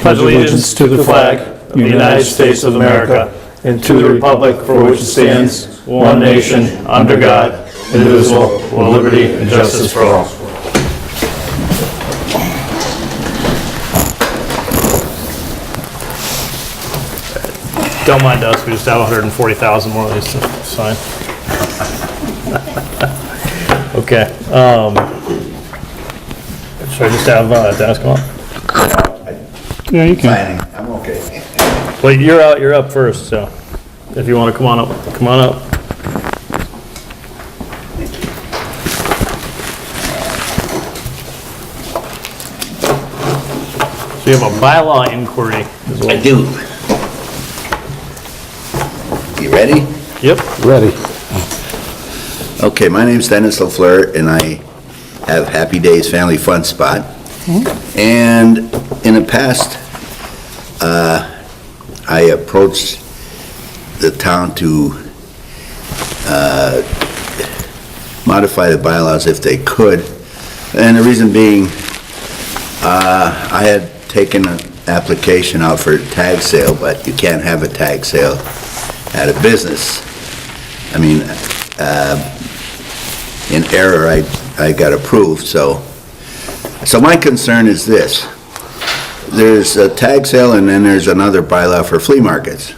pledge allegiance to the flag of the United States of America and to the republic for which it stands, one nation, under God, indivisible, with liberty and justice for all. Don't mind us, we just have 140,000 more of these to sign. Okay. Should I just have Dennis come up? Yeah, you can. Planning, I'm okay. Well, you're up first, so if you want to come on up, come on up. So you have a bylaw inquiry as well. I do. You ready? Yep. Ready. Okay, my name's Dennis LaFleur, and I have Happy Days Family Fun Spot. And in the past, I approached the town to modify the bylaws if they could. And the reason being, I had taken an application out for a tag sale, but you can't have a tag sale at a business. I mean, in error, I got approved, so my concern is this. There's a tag sale and then there's another bylaw for flea markets.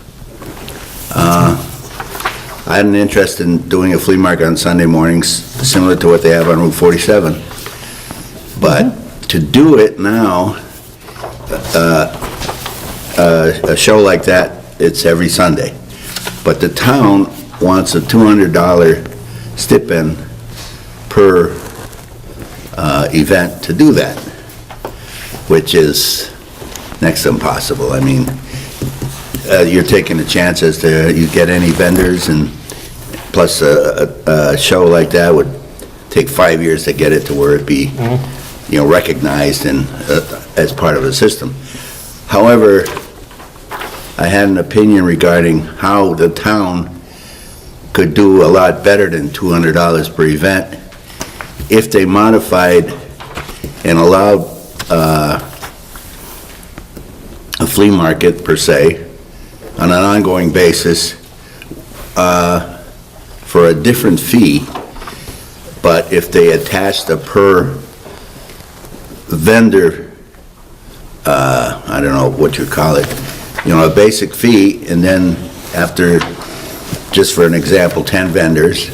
I had an interest in doing a flea market on Sunday mornings, similar to what they have on Route 47. But to do it now, a show like that, it's every Sunday. But the town wants a $200 stipend per event to do that, which is next to impossible. I mean, you're taking a chance as to you get any vendors, and plus a show like that would take 5 years to get it to where it'd be, you know, recognized and as part of the system. However, I had an opinion regarding how the town could do a lot better than $200 per event if they modified and allowed a flea market per se on an ongoing basis for a different fee, but if they attached a per vendor, I don't know what you call it, you know, a basic fee, and then after, just for an example, 10 vendors,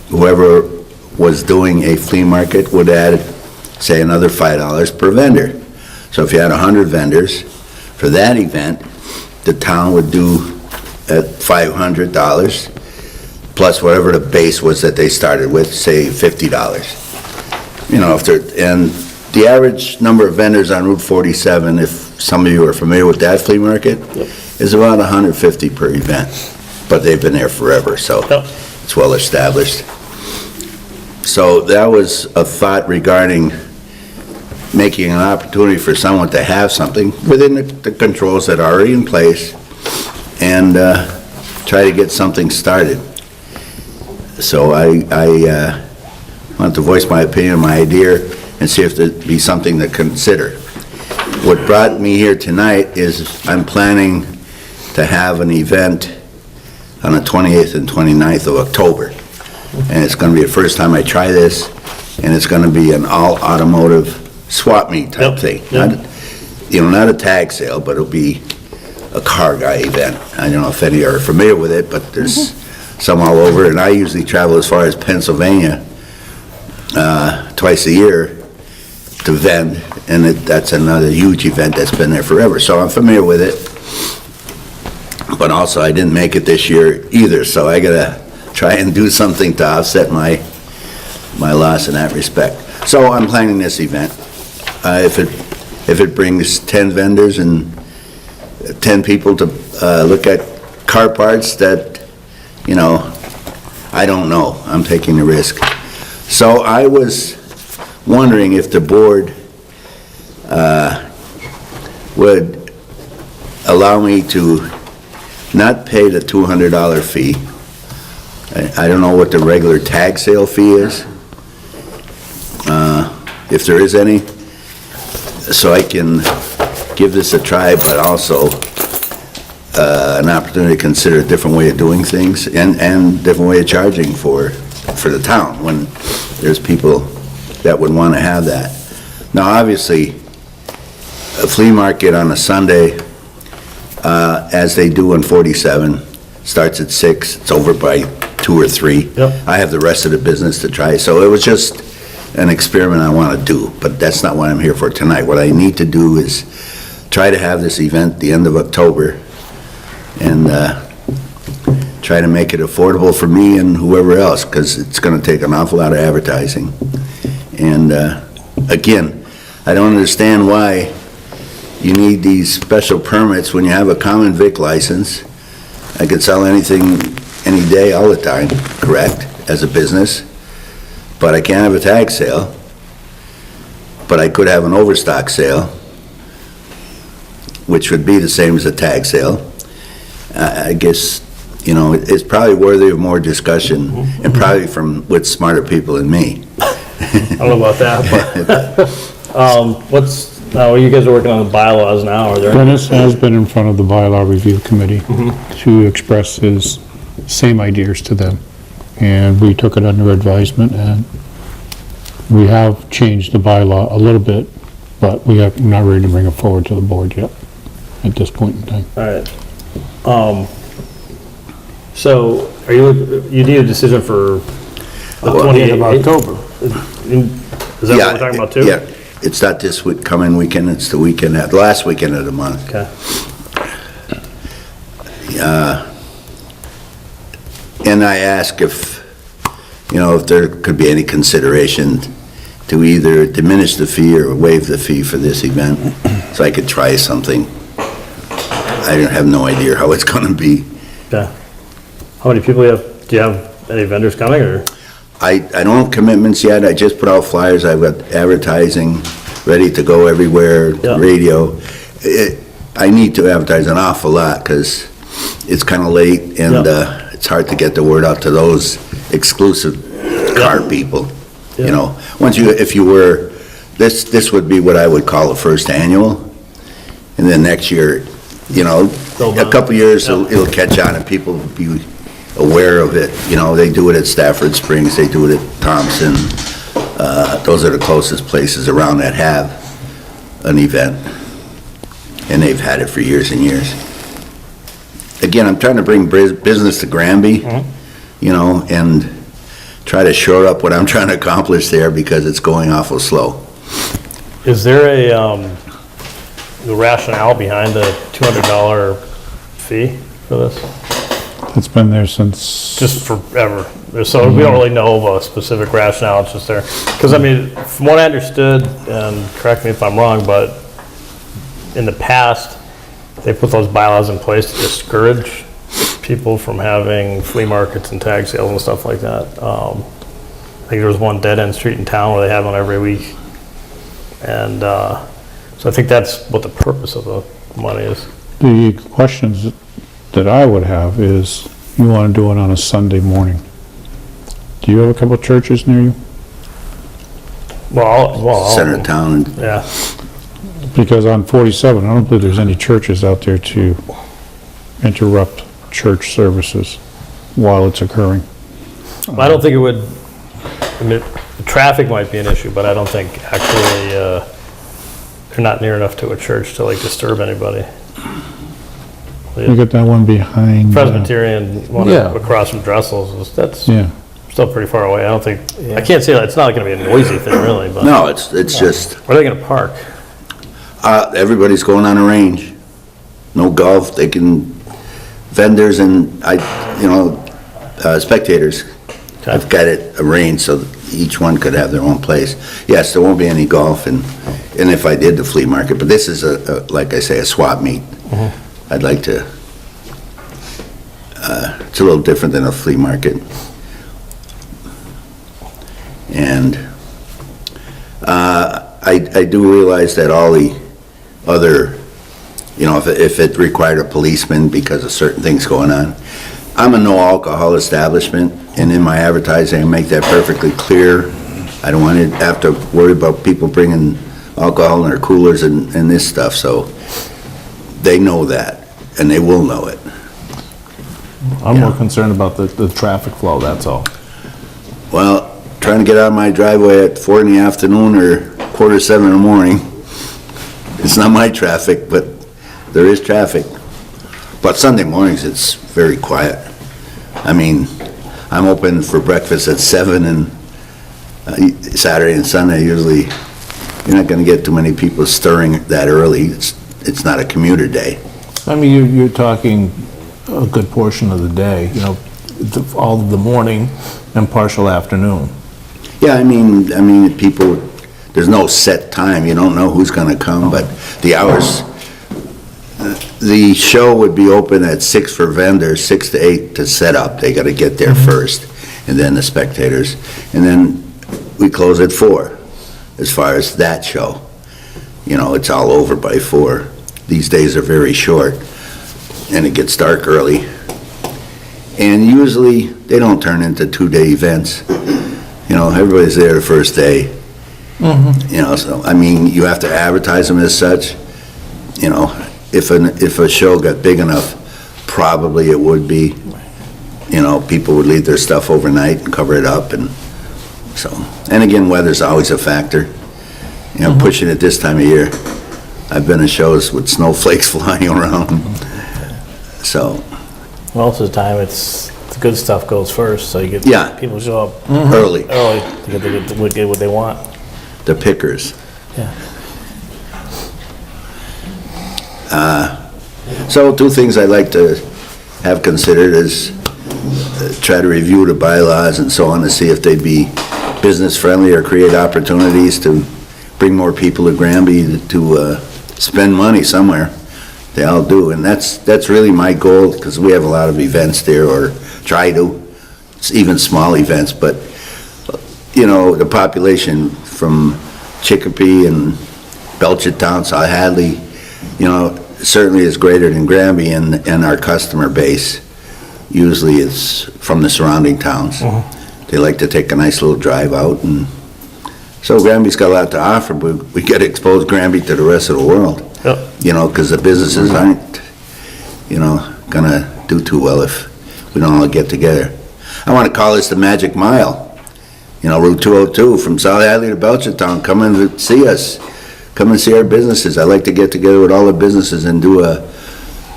whoever was doing a flea market would add, say, another $5 per vendor. So if you had 100 vendors for that event, the town would do at $500 plus whatever the base was that they started with, say $50. You know, and the average number of vendors on Route 47, if some of you are familiar with that flea market, is about 150 per event. But they've been there forever, so it's well established. So that was a thought regarding making an opportunity for someone to have something within the controls that are already in place and try to get something started. So I want to voice my opinion, my idea, and see if there'd be something to consider. What brought me here tonight is I'm planning to have an event on the 28th and 29th of October. And it's going to be the first time I try this, and it's going to be an all-automotive swap meet type thing. Not, you know, not a tag sale, but it'll be a car guy event. I don't know if any are familiar with it, but there's some all over, and I usually travel as far as Pennsylvania twice a year to vend, and that's another huge event that's been there forever. So I'm familiar with it, but also I didn't make it this year either, so I gotta try and do something to offset my loss in that respect. So I'm planning this event. If it brings 10 vendors and 10 people to look at car parts that, you know, I don't know. I'm taking the risk. So I was wondering if the board would allow me to not pay the $200 fee. I don't know what the regular tag sale fee is, if there is any. so I can give this a try, but also an opportunity to consider a different way of doing things and different way of charging for the town when there's people that would want to have that. Now, obviously, a flea market on a Sunday, as they do on 47, starts at 6, it's over by 2 or 3. Yep. I have the rest of the business to try, so it was just an experiment I want to do, but that's not what I'm here for tonight. What I need to do is try to have this event the end of October and try to make it affordable for me and whoever else, because it's going to take an awful lot of advertising. And again, I don't understand why you need these special permits when you have a common vic license. I could sell anything, any day, all the time, correct, as a business, but I can't have a tag sale, but I could have an overstock sale, which would be the same as a tag sale. I guess, you know, it's probably worthy of more discussion, and probably with smarter people than me. I don't know about that, but, now you guys are working on the bylaws now, are there? Dennis has been in front of the bylaw review committee to express his same ideas to them. And we took it under advisement, and we have changed the bylaw a little bit, but we are not ready to bring it forward to the board yet at this point in time. All right. So, you need a decision for the 28th of October. Is that what we're talking about too? Yeah, it's not this coming weekend, it's the weekend, the last weekend of the month. Okay. And I ask if, you know, if there could be any consideration to either diminish the fee or waive the fee for this event, so I could try something. I have no idea how it's gonna be. Okay. How many people do you have any vendors coming, or? I don't have commitments yet, I just put out flyers, I've got advertising ready to go everywhere, Yeah. radio. I need to advertise an awful lot, because it's kinda late, and it's hard to get the word out to those exclusive car people. You know, if you were, this would be what I would call a first annual, and then next year, you know, a couple years, it'll catch on and people will be aware of it. You know, they do it at Stafford Springs, they do it at Thompson. Those are the closest places around that have an event, and they've had it for years and years. Again, I'm trying to bring business to Granby, you know, and try to shore up what I'm trying to accomplish there, because it's going awful slow. Is there the rationale behind the $200 fee for this? It's been there since... Just forever. So we don't really know of a specific rationale, it's just there. Because I mean, from what I understood, and correct me if I'm wrong, but in the past, they put those bylaws in place to discourage people from having flea markets and tag sales and stuff like that. I think there was one dead-end street in town where they had one every week. And so I think that's what the purpose of the money is. The questions that I would have is, you want to do it on a Sunday morning. Do you have a couple of churches near you? Well, Center of town, yeah. Because on 47, I don't believe there's any churches out there to interrupt church services while it's occurring. I don't think it would, I mean, the traffic might be an issue, but I don't think actually they're not near enough to a church to like disturb anybody. You got that one behind... Presbyterian one across from Dressel's, that's Yeah. still pretty far away. I don't think, I can't say that, it's not gonna be a noisy thing really, but. no, it's just, Where are they gonna park? everybody's going on a range. No golf, they can, vendors and spectators. Okay. I've got it arranged so that each one could have their own place. Yes, there won't be any golf, and if I did the flea market, but this is like I say, a swap meet. I'd like to, it's a little different than a flea market. And I do realize that all the other, you know, if it required a policeman because of certain things going on, I'm a no alcohol establishment, and in my advertising, I make that perfectly clear. I don't want to have to worry about people bringing alcohol in their coolers and this stuff, so they know that, and they will know it. I'm more concerned about the traffic flow, that's all. Well, trying to get out of my driveway at 4 in the afternoon or 6:45 in the morning, it's not my traffic, but there is traffic. But Sunday mornings, it's very quiet. I mean, I'm open for breakfast at 7, and Saturday and Sunday, usually, you're not gonna get too many people stirring that early. It's not a commuter day. I mean, you're talking a good portion of the day, you know, all of the morning and partial afternoon. Yeah, I mean, people, there's no set time, you don't know who's gonna come, but the hours, the show would be open at 6 for vendors, 6 to 8 to set up, they gotta get there first, and then the spectators, and then we close at 4, as far as that show. You know, it's all over by 4. These days are very short, and it gets dark early. And usually, they don't turn into 2-day events. You know, everybody's there the first day. You know, so, I mean, you have to advertise them as such. You know, if a show got big enough, probably it would be. You know, people would leave their stuff overnight and cover it up, and so. And again, weather's always a factor. You know, pushing it this time of year. I've been to shows with snowflakes flying around, so. Most of the time, it's, the good stuff goes first, so you get, Yeah. people show up Early, early to get what they want. the pickers. Yeah. So 2 things I'd like to have considered is try to review the bylaws and so on to see if they'd be business-friendly or create opportunities to bring more people to Granby to spend money somewhere. They all do, and that's really my goal, because we have a lot of events there, or try to, even small events, but, you know, the population from Chicopee and Belchertown, South Hadley, you know, certainly is greater than Granby, and our customer base usually is from the surrounding towns. They like to take a nice little drive out, and so Granby's got a lot to offer, but we got to expose Granby to the rest of the world. Yep. You know, because the businesses aren't, you know, gonna do too well if we don't all get together. I want to call this the Magic Mile. You know, Route 202 from South Hadley to Belchertown. Come and see us. Come and see our businesses. I like to get together with all the businesses and do a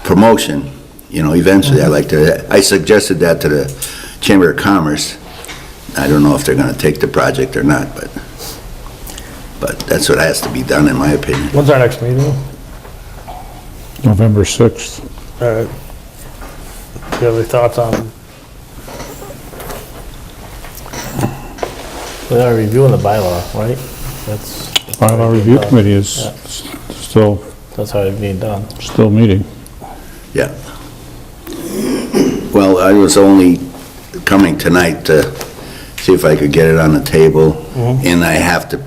promotion. You know, eventually I suggested that to the Chamber of Commerce. I don't know if they're gonna take the project or not, but that's what has to be done, in my opinion. When's our next meeting? November 6th. All right. Do you have any thoughts on? We are reviewing the bylaw, right? That's. Bylaw Review Committee is Yeah. still That's how it's being done. meeting. Yeah. Well, I was only coming tonight to see if I could get it on the table, and I have to,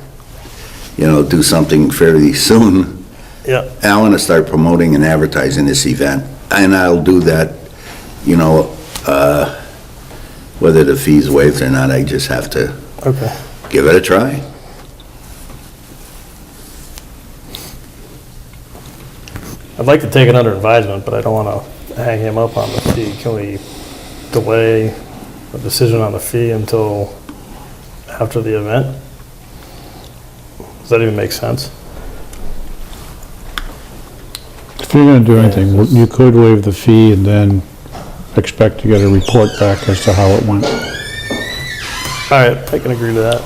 you know, do something fairly soon. Yeah. I want to start promoting and advertising this event, and I'll do that, you know, whether the fee's waived or not, I just have to Okay. give it a try. I'd like to take it under advisement, but I don't want to hang him up on the fee. Can we delay a decision on the fee until after the event? Does that even make sense? If you're gonna do anything, you could waive the fee and then expect to get a report back as to how it went. All right, I can agree to that.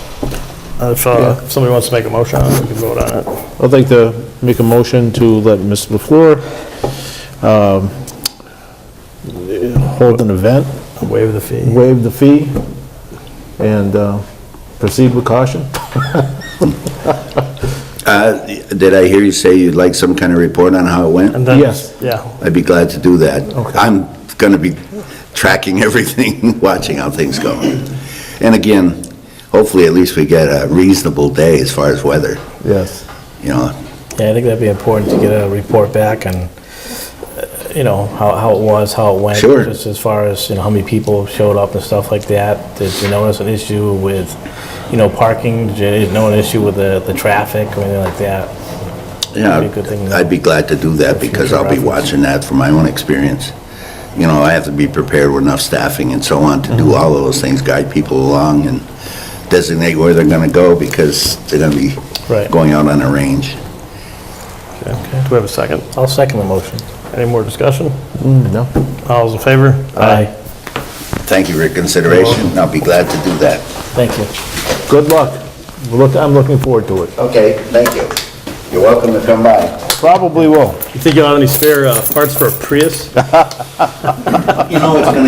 If somebody wants to make a motion on it, we can vote on it. I'd like to make a motion to let Mr. LaFleur hold an event, Waive the fee. waive the fee, and proceed with caution. Did I hear you say you'd like some kind of report on how it went? And then, Yes. yeah, I'd be glad to do that. Okay. I'm going to be tracking everything, watching how things go. And again, hopefully at least we get a reasonable day as far as weather, Yes. you know. yeah, I think that'd be important to get a report back and, you know, how it was, how it went. Sure. Just as far as, you know, how many people showed up and stuff like that. Did you notice an issue with, parking, no issue with the traffic or anything like that. Yeah, Be a good thing to I'd be glad to do that because I'll be future reference. watching that from my own experience. I have to be prepared with enough staffing and so on to do all of those things, guide people along and designate where they're gonna go because they're gonna be Right. going out on a range. Okay. Do we have a second? I'll second the motion. Any more discussion? No. All those in favor? Aye. Thank you for your consideration. I'll be glad to do that. Thank you. Good luck. I'm looking forward to it. Okay, thank you. You're welcome to come by. Probably will. You think you'll have any spare parts for a Prius? It's gonna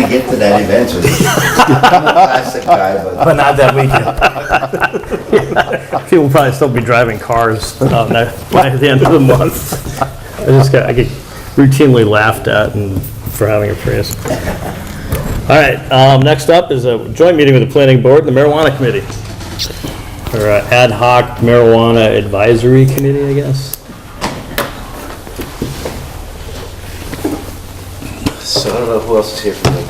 get to that eventually. I'm a classic guy, but But not that weekend. People will probably still be driving cars by the end of the month. I get routinely laughed at for having a Prius. All right, next up is a joint meeting with the Planning Board and the Marijuana Committee. Or Ad Hoc Marijuana Advisory Committee, I guess. So I don't know who else is here from the...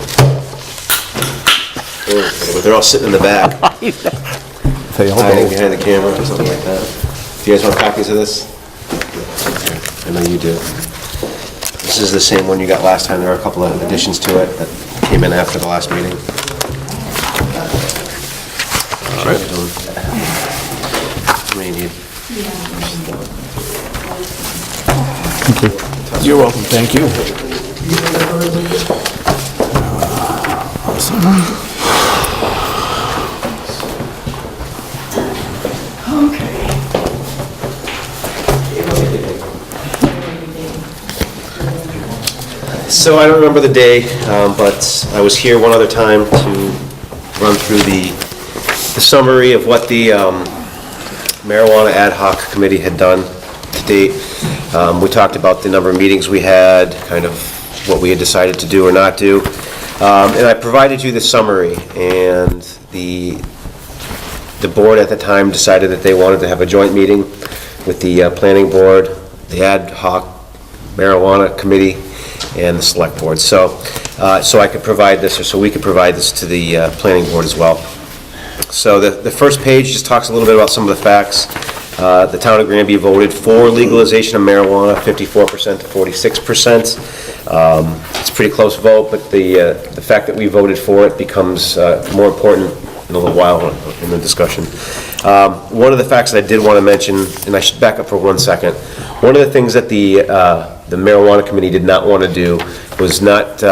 But they're all sitting in the back, hiding behind the camera or something like that. Do you guys want copies of this? I know you do. This is the same one you got last time. There are a couple of additions to it that came in after the last meeting. All right. How many do you need? You're welcome, thank you. So I don't remember the day, but I was here one other time to run through the summary of what the Marijuana Ad Hoc Committee had done to date. We talked about the number of meetings we had, kind of what we had decided to do or not do. And I provided you the summary, and the board at the time decided that they wanted to have a joint meeting with the Planning Board, the Ad Hoc Marijuana Committee, and the Select Board. So I could provide this, or so we could provide this to the Planning Board as well. So the first page just talks a little bit about some of the facts. The town of Granby voted for legalization of marijuana, 54% to 46%. It's a pretty close vote, but the fact that we voted for it becomes more important in a little while in the discussion. One of the facts that I did want to mention, and I should back up for 1 second, one of the things that the Marijuana Committee did not want to do was not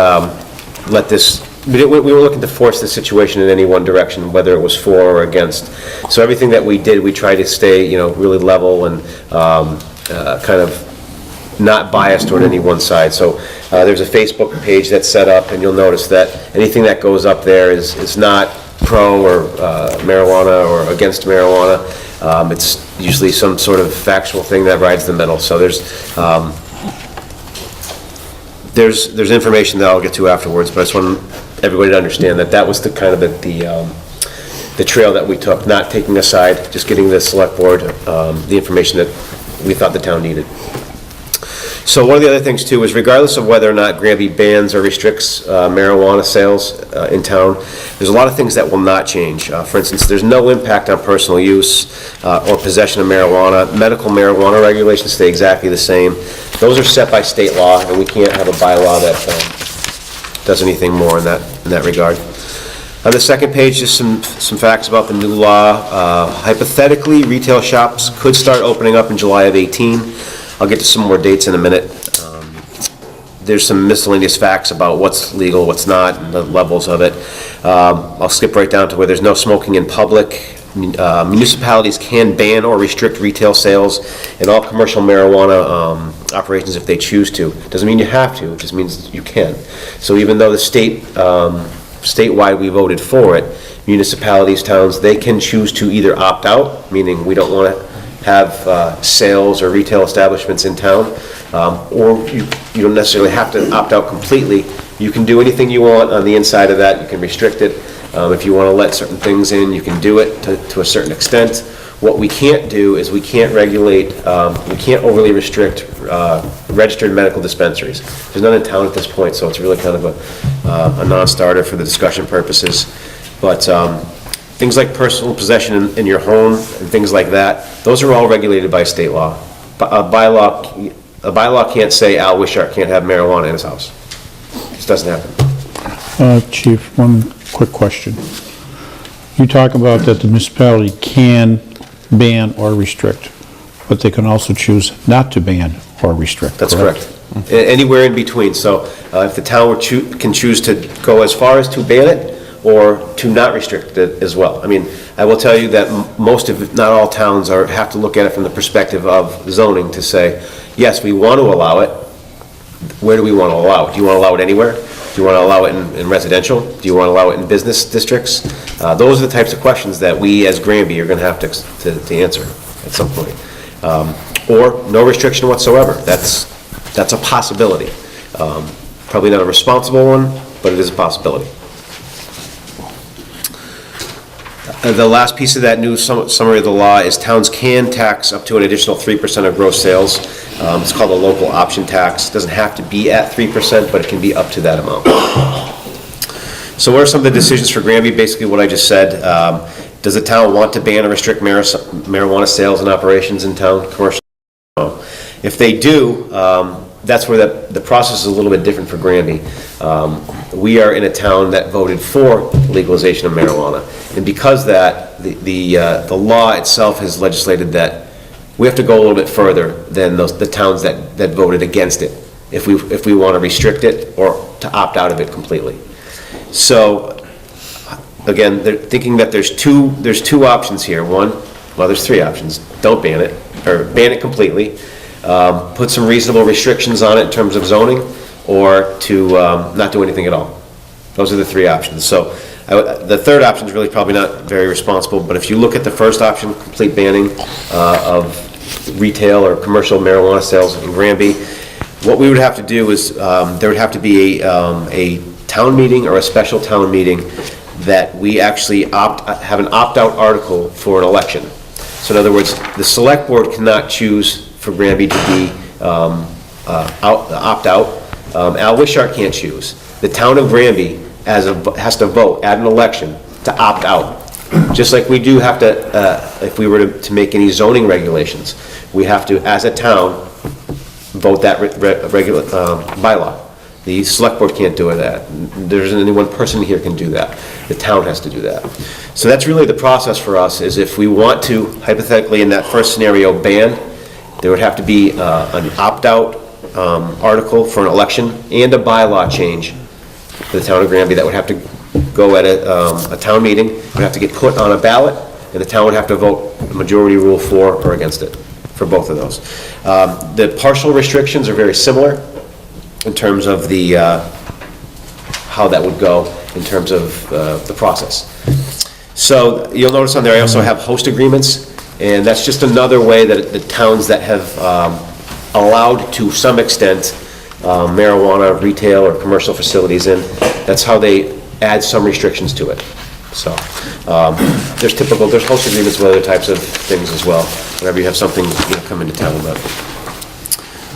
let this... We were looking to force the situation in any one direction, whether it was for or against. So everything that we did, we tried to stay, really level and kind of not biased toward any one side. So there's a Facebook page that's set up, and you'll notice that anything that goes up there is not pro or marijuana or against marijuana. It's usually some sort of factual thing that rides the middle. So there's information that I'll get to afterwards, but I just want everybody to understand that was the kind of the trail that we took, not taking a side, just getting the Select Board the information that we thought the town needed. So one of the other things too is regardless of whether or not Granby bans or restricts marijuana sales in town, there's a lot of things that will not change. For instance, there's no impact on personal use or possession of marijuana. Medical marijuana regulations stay exactly the same. Those are set by state law, and we can't have a bylaw that does anything more in that regard. On the second page, just some facts about the new law. Hypothetically, retail shops could start opening up in July of 18. I'll get to some more dates in a minute. There's some miscellaneous facts about what's legal, what's not, and the levels of it. I'll skip right down to where there's no smoking in public. Municipalities can ban or restrict retail sales in all commercial marijuana operations if they choose to. Doesn't mean you have to, it just means you can. So even though the statewide we voted for it, municipalities, towns, they can choose to either opt out, meaning we don't want to have sales or retail establishments in town, or you don't necessarily have to opt out completely. You can do anything you want on the inside of that. You can restrict it. If you want to let certain things in, you can do it to a certain extent. What we can't do is we can't regulate, we can't overly restrict registered medical dispensaries. There's none in town at this point, so it's really kind of a non-starter for the discussion purposes. But Things like personal possession in your home and things like that, those are all regulated by state law. A bylaw can't say Al Wishart can't have marijuana in his house. It just doesn't happen. Chief, one quick question. You talk about that the municipality can ban or restrict, but they can also choose not to ban or restrict, That's correct? correct. Anywhere in between. So if the town can choose to go as far as to ban it or to not restrict it as well. I mean, I will tell you that most of, if not all towns have to look at it from the perspective of zoning to say, yes, we want to allow it. Where do we want to allow it? Do you want to allow it anywhere? Do you want to allow it in residential? Do you want to allow it in business districts? Those are the types of questions that we as Granby are going to have to answer at some point. Or no restriction whatsoever. That's a possibility. Probably not a responsible one, but it is a possibility. The last piece of that new summary of the law is towns can tax up to an additional 3% of gross sales. It's called a local option tax. It doesn't have to be at 3%, but it can be up to that amount. So what are some of the decisions for Granby? Basically what I just said. Does the town want to ban or restrict marijuana sales and operations in town, commercial? No. If they do, that's where the process is a little bit different for Granby. We are in a town that voted for legalization of marijuana. And because of that, the law itself has legislated that we have to go a little bit further than the towns that voted against it if we want to restrict it or to opt out of it completely. So, again, they're thinking that there's two options here. There's three options. Don't ban it, or ban it completely. Put some reasonable restrictions on it in terms of zoning, or to not do anything at all. Those are the three options. So the third option is really probably not very responsible, but if you look at the first option, complete banning of retail or commercial marijuana sales in Granby, what we would have to do is there would have to be a town meeting or a special town meeting that we actually have an opt-out article for an election. So in other words, the select board cannot choose for Granby to be opt-out. Al Wishart can't choose. The town of Granby has to vote at an election to opt out. Just like we do have to, if we were to make any zoning regulations, we have to, as a town, vote that bylaw. The select board can't do that. There isn't any one person here can do that. The town has to do that. So that's really the process for us, is if we want to, hypothetically, in that first scenario, ban, there would have to be an opt-out article for an election and a bylaw change for the town of Granby that would have to go at a town meeting, would have to get put on a ballot, and the town would have to vote a majority rule for or against it, for both of those. The partial restrictions are very similar in terms of the how that would go in terms of the process. So you'll notice on there I also have host agreements, and that's just another way that the towns that have allowed to some extent marijuana retail or commercial facilities in, that's how they add some restrictions to it. So there's host agreements with other types of things as well, whenever you have something come into town about.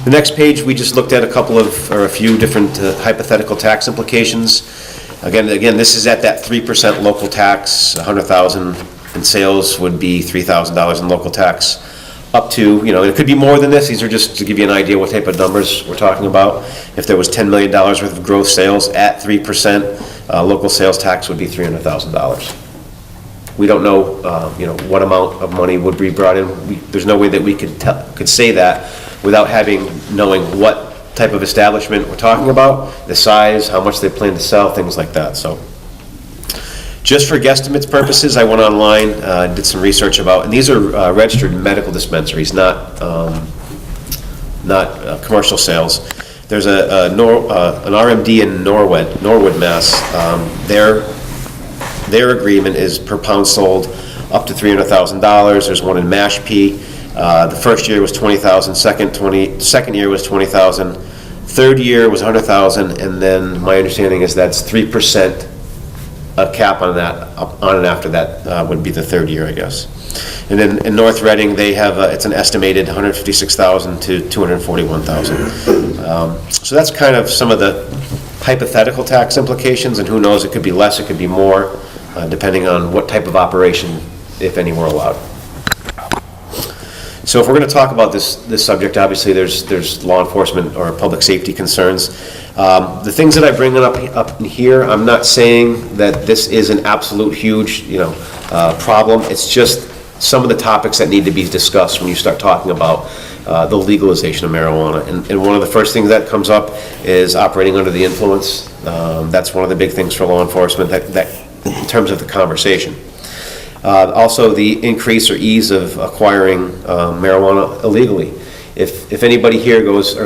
The next page, we just looked at a few different hypothetical tax implications. Again, this is at that 3% local tax. 100,000 in sales would be $3,000 in local tax. Up to, it could be more than this. These are just to give you an idea what type of numbers we're talking about. If there was $10 million worth of gross sales at 3%, local sales tax would be $300,000. We don't know, what amount of money would be brought in. There's no way that we could say that without knowing what type of establishment we're talking about, the size, how much they plan to sell, things like that. So, just for guesstimates purposes, I went online, did some research about, and these are registered medical dispensaries, not commercial sales. There's an RMD in Norwood, Mass. Their agreement is per pound sold up to $300,000. There's one in Mashpee. The first year was $20,000. Second year was $20,000. Third year was $100,000, and then my understanding is that's 3%. A cap on that, on and after that would be the third year, I guess. And then in North Reading, they have, it's an estimated $156,000 to $241,000. So that's kind of some of the hypothetical tax implications, and who knows, it could be less, it could be more. depending on what type of operation, if any, were allowed. So if we're going to talk about this subject, obviously there's law enforcement or public safety concerns. The things that I bring up in here, I'm not saying that this is an absolute huge, problem. It's just some of the topics that need to be discussed when you start talking about the legalization of marijuana. And one of the first things that comes up is operating under the influence. That's one of the big things for law enforcement that in terms of the conversation. Also, the increase or ease of acquiring marijuana illegally. If anybody here goes,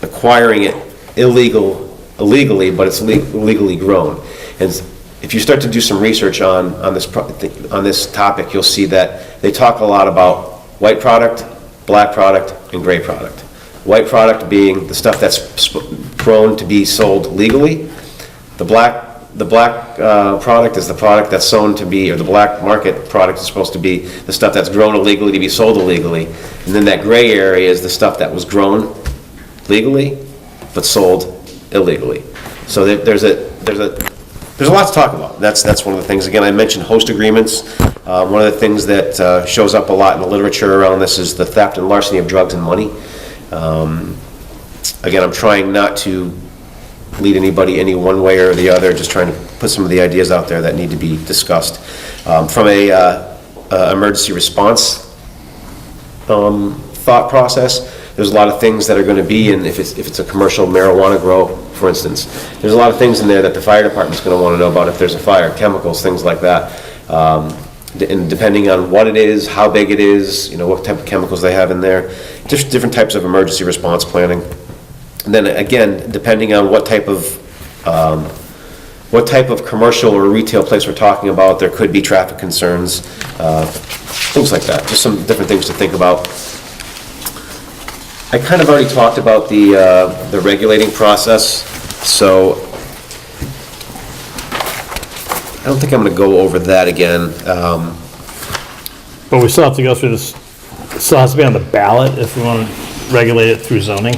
acquiring it illegally, but it's legally grown. And if you start to do some research on this topic, you'll see that they talk a lot about white product, black product, and gray product. White product being the stuff that's grown to be sold legally. The black product is the product that's sown to be, or the black market product is supposed to be the stuff that's grown illegally to be sold illegally. And then that gray area is the stuff that was grown legally but sold illegally. So there's a lot to talk about. That's one of the things. Again, I mentioned host agreements. One of the things that shows up a lot in the literature around this is the theft and larceny of drugs and money. Again, I'm trying not to lead anybody any one way or the other, just trying to put some of the ideas out there that need to be discussed. From a emergency response thought process, there's a lot of things that are going to be in, if it's a commercial marijuana grow, for instance, there's a lot of things in there that the fire department's going to want to know about if there's a fire, chemicals, things like that. And depending on what it is, how big it is, what type of chemicals they have in there, just different types of emergency response planning. And then again, depending on what type of commercial or retail place we're talking about, there could be traffic concerns, things like that. Just some different things to think about. I kind of already talked about the regulating process, so I don't think I'm going to go over that again. But we still have to go through this, it still has to be on the ballot if we want to regulate it through zoning.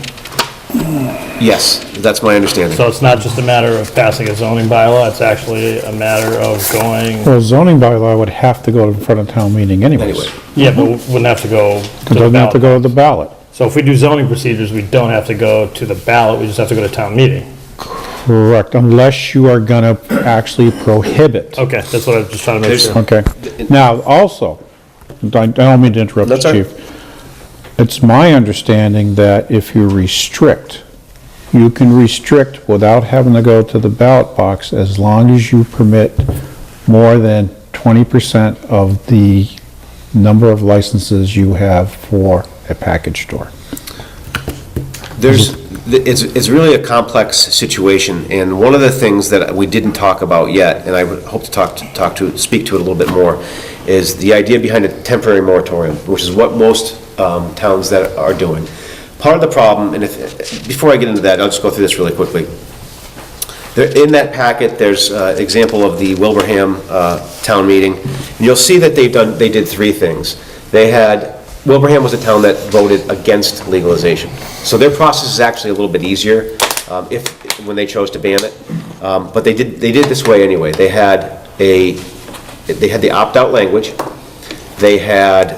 Yes, that's my understanding. So it's not just a matter of passing a zoning bylaw, it's actually a matter of going, Well, zoning bylaw would have to go in front of town meeting anyways. Anyway, yeah, but wouldn't have to go to It the doesn't have to ballot. go to the ballot. So if we do zoning procedures, we don't have to go to the ballot, we just have to go to town meeting. Correct, unless you are gonna actually prohibit. Okay, that's what I was just trying to make There's- sure. Okay. Now, also, I don't mean to interrupt you, That's all right. Chief. It's my understanding that if you restrict, you can restrict without having to go to the ballot box as long as you permit more than 20% of the number of licenses you have for a package store. It's really a complex situation, and one of the things that we didn't talk about yet, and I would hope to speak to it a little bit more, is the idea behind a temporary moratorium, which is what most towns that are doing. Part of the problem, and before I get into that, I'll just go through this really quickly. In that packet, there's an example of the Wilbraham town meeting, and you'll see that they did three things. Wilbraham was a town that voted against legalization. So their process is actually a little bit easier when they chose to ban it. But they did this way anyway. They had the opt-out language. They had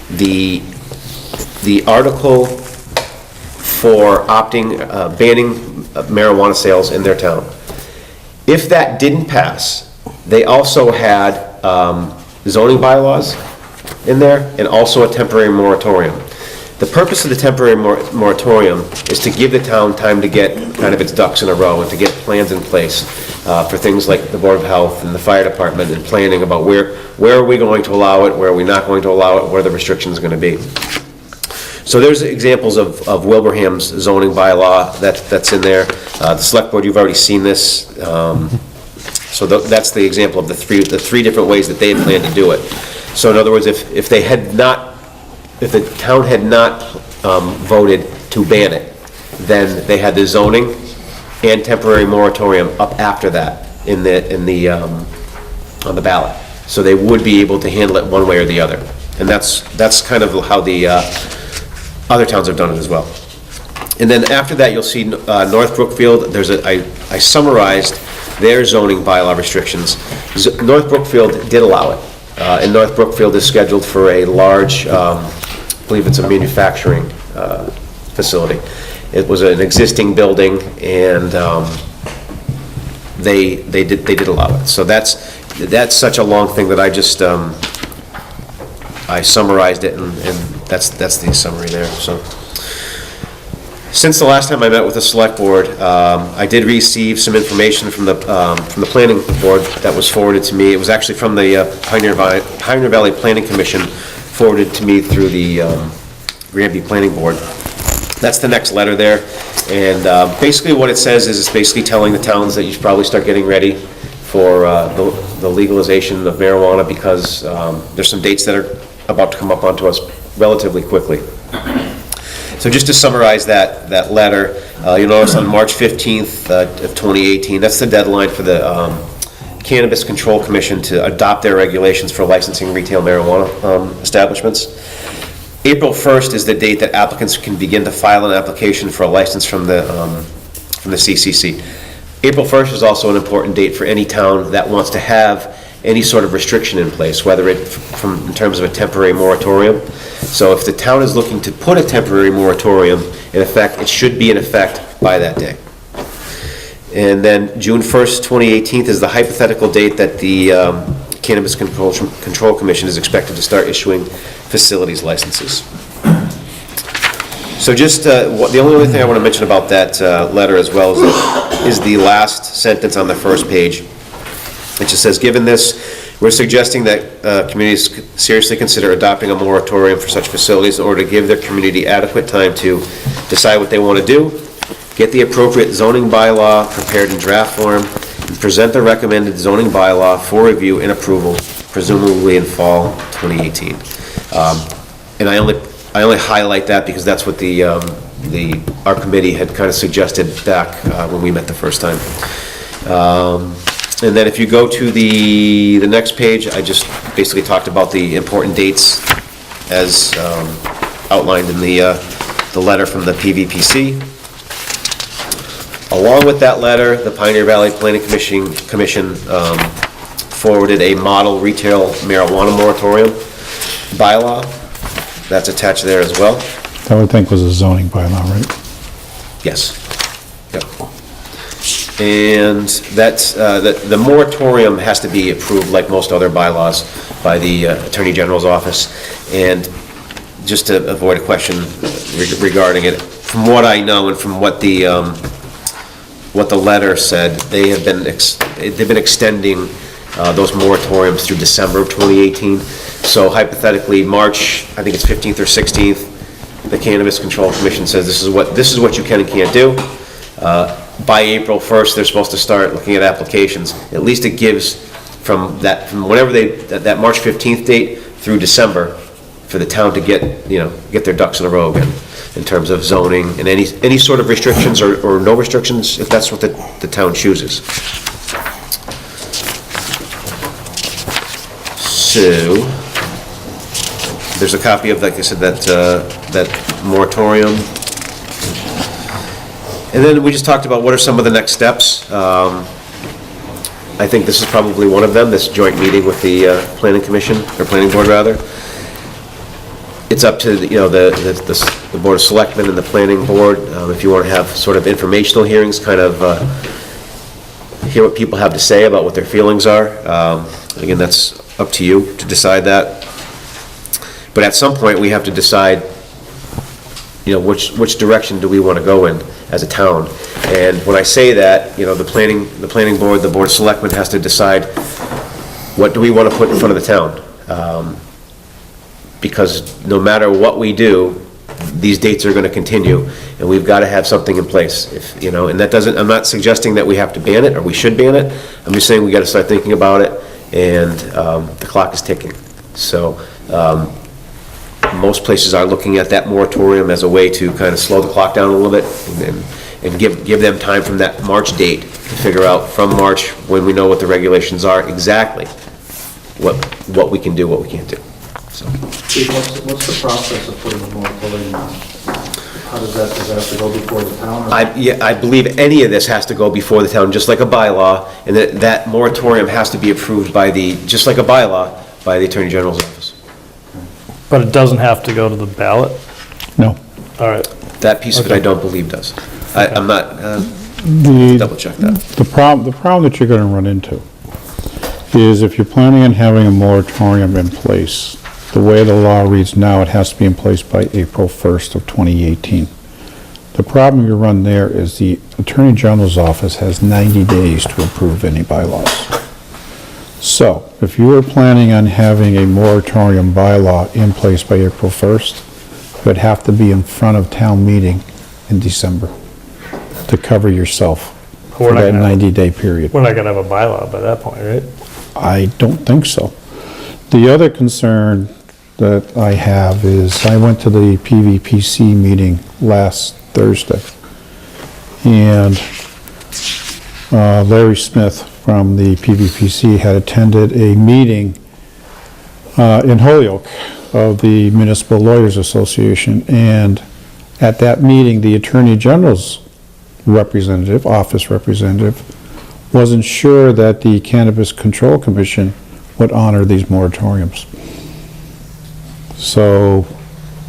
the article for banning marijuana sales in their town. If that didn't pass, they also had zoning bylaws in there, and also a temporary moratorium. The purpose of the temporary moratorium is to give the town time to get kind of its ducks in a row and to get plans in place for things like the Board of Health and the Fire Department, and planning about where are we going to allow it, where are we not going to allow it, where the restrictions are going to be. So there's examples of Wilbraham's zoning bylaw that's in there. The Select Board, you've already seen this. So that's the example of the three different ways that they had planned to do it. So in other words, if the town had not voted to ban it, then they had the zoning and temporary moratorium up after that on the ballot. So they would be able to handle it one way or the other. And that's kind of how the other towns have done it as well. And then after that, you'll see North Brookfield, I summarized their zoning bylaw restrictions. North Brookfield did allow it, and North Brookfield is scheduled for a large, I believe it's a manufacturing facility. It was an existing building, and they did allow it. So that's such a long thing that I just, I summarized it, and that's the summary there, so. Since the last time I met with the Select Board, I did receive some information from the Planning Board that was forwarded to me. It was actually from the Pioneer Valley Planning Commission, forwarded to me through the Granby Planning Board. That's the next letter there, and basically what it says is it's basically telling the towns that you should probably start getting ready for the legalization of marijuana, because there's some dates that are about to come up onto us relatively quickly. So just to summarize that letter, you'll notice on March 15th of 2018, that's the deadline for the Cannabis Control Commission to adopt their regulations for licensing retail marijuana establishments. April 1st is the date that applicants can begin to file an application for a license from the CCC. April 1st is also an important date for any town that wants to have any sort of restriction in place, whether it in terms of a temporary moratorium. So if the town is looking to put a temporary moratorium in effect, it should be in effect by that day. And then June 1st, 2018 is the hypothetical date that the Cannabis Control Commission is expected to start issuing facilities licenses. So just, the only other thing I want to mention about that letter as well is the last sentence on the first page. It just says, given this, we're suggesting that communities seriously consider adopting a moratorium for such facilities in order to give their community adequate time to decide what they want to do, get the appropriate zoning bylaw prepared in draft form, and present the recommended zoning bylaw for review and approval, presumably in fall 2018. And I only highlight that because that's what our committee had kind of suggested back when we met the first time. And then if you go to the next page, I just basically talked about the important dates as outlined in the letter from the PVPC. Along with that letter, the Pioneer Valley Planning Commission forwarded a model retail marijuana moratorium bylaw. That's attached there as well. That I would think was a zoning bylaw, right? Yes. Yep. And that's, the moratorium has to be approved, like most other bylaws, by the Attorney General's office. And just to avoid a question regarding it, from what I know and from what the letter said, they've been extending those moratoriums through December of 2018. So hypothetically, March, I think it's 15th or 16th, the Cannabis Control Commission says this is what you can and can't do. By April 1st, they're supposed to start looking at applications. At least it gives from whenever that March 15th date through December for the town to get their ducks in a row again in terms of zoning and any sort of restrictions or no restrictions if that's what the town chooses. So there's a copy of, like I said, that moratorium. And then we just talked about what are some of the next steps. I think this is probably one of them, this joint meeting with the Planning Commission, or Planning Board rather. It's up to the Board of Selectmen and the Planning Board, if you want to have sort of informational hearings, kind of hear what people have to say about what their feelings are. Again, that's up to you to decide that. But at some point, we have to decide, which direction do we want to go in as a town. And when I say that, the planning board, the Board of Selectmen has to decide what do we want to put in front of the town. Because no matter what we do, these dates are going to continue, and we've got to have something in place. And that doesn't, I'm not suggesting that we have to ban it or we should ban it. I'm just saying we got to start thinking about it, and the clock is ticking. So most places are looking at that moratorium as a way to kind of slow the clock down a little bit and give them time from that March date to figure out from March, when we know what the regulations are, exactly what we can do, what we can't do. So. What's the process of putting a moratorium on? How does that have to go before the town? or- I believe any of this has to go before the town, just like a bylaw, and that moratorium has to be approved by just like a bylaw, by the Attorney General's office. But it doesn't have to go to the ballot? No. All right. That piece of it I don't believe does. I'm not, The, double check that. the problem that you're gonna run into is if you're planning on having a moratorium in place, the way the law reads now, it has to be in place by April 1st of 2018. The problem you run there is the Attorney General's office has 90 days to approve any bylaws. So, if you were planning on having a moratorium bylaw in place by April 1st, it would have to be in front of town meeting in December to cover yourself We're for not that gonna have- 90-day period. We're not gonna have a bylaw by that point, right? I don't think so. The other concern that I have is, I went to the PVPC meeting last Thursday, and Larry Smith from the PVPC had attended a meeting in Holyoke of the Municipal Lawyers Association, and at that meeting, the Attorney General's representative, office representative, wasn't sure that the Cannabis Control Commission would honor these moratoriums. So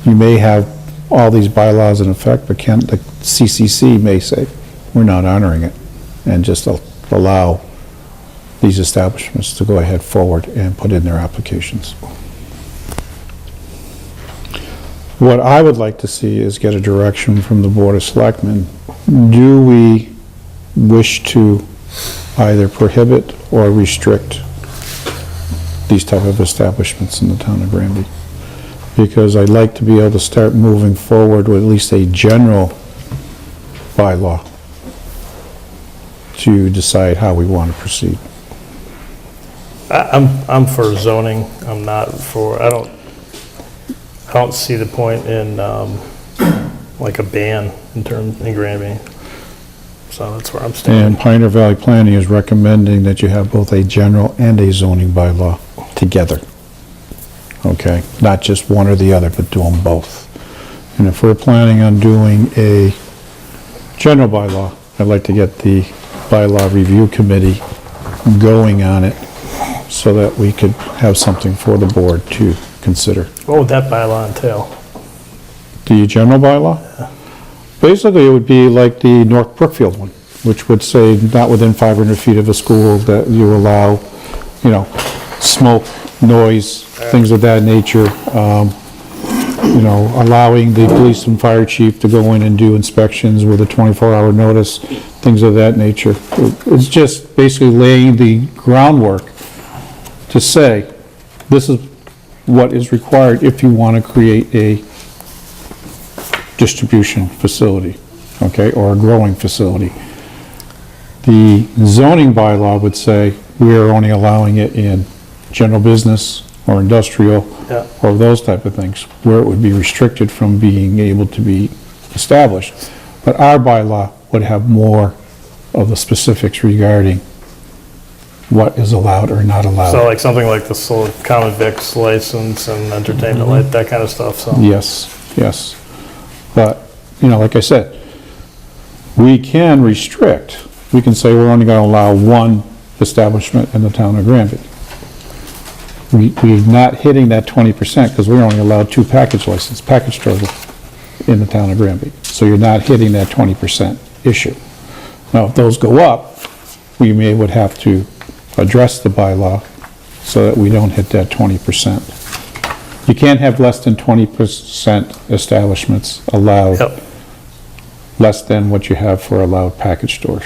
you may have all these bylaws in effect, but the CCC may say, we're not honoring it, and just allow these establishments to go ahead forward and put in their applications. What I would like to see is get a direction from the Board of Selectmen. Do we wish to either prohibit or restrict these type of establishments in the town of Granby? Because I'd like to be able to start moving forward with at least a general bylaw to decide how we want to proceed. I'm for zoning, I'm not for, I don't see the point in, like a ban in Granby. So that's where I'm standing. And Pioneer Valley Planning is recommending that you have both a general and a zoning bylaw together. Okay, not just one or the other, but do them both. And if we're planning on doing a general bylaw, I'd like to get the bylaw review committee going on it so that we could have something for the board to consider. What would that bylaw entail? The general bylaw? Basically, it would be like the North Brookfield one, which would say not within 500 feet of a school that you allow, smoke, noise, things of that nature. Allowing the police and fire chief to go in and do inspections with a 24-hour notice, things of that nature. It's just basically laying the groundwork to say, this is what is required if you want to create a distribution facility, okay, or a growing facility. The zoning bylaw would say, we are only allowing it in general business or industrial, Yeah. or those type of things, where it would be restricted from being able to be established. But our bylaw would have more of the specifics regarding what is allowed or not allowed. So like something like the common vic's license and entertainment, like that kind of stuff, so. Yes, yes. But, like I said, we can restrict. We can say we're only going to allow one establishment in the town of Granby. We're not hitting that 20% because we're only allowed 2 package stores in the town of Granby. So you're not hitting that 20% issue. Now, if those go up, we would have to address the bylaw so that we don't hit that 20%. You can't have less than 20% establishments allowed, Yep. less than what you have for allowed package stores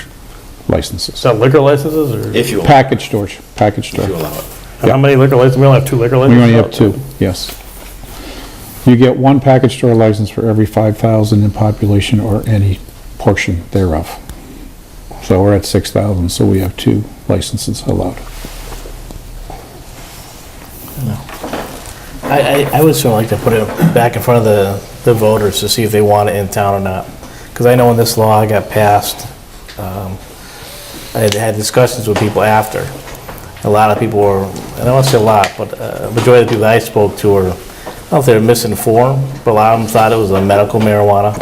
licenses. Is that liquor licenses or? If you Package stores, package store. allow it. And how many liquor licenses? We only have 2 liquor We licenses? only have 2, yes. You get 1 package store license for every 5,000 in population or any portion thereof. So we're at 6,000, so we have 2 licenses allowed. I would sort of like to put it back in front of the voters to see if they want it in town or not. Because I know when this law got passed, I had discussions with people after. A lot of people were, I don't want to say a lot, but a majority of the people I spoke to were don't know if they were misinformed, but a lot of them thought it was a medical marijuana.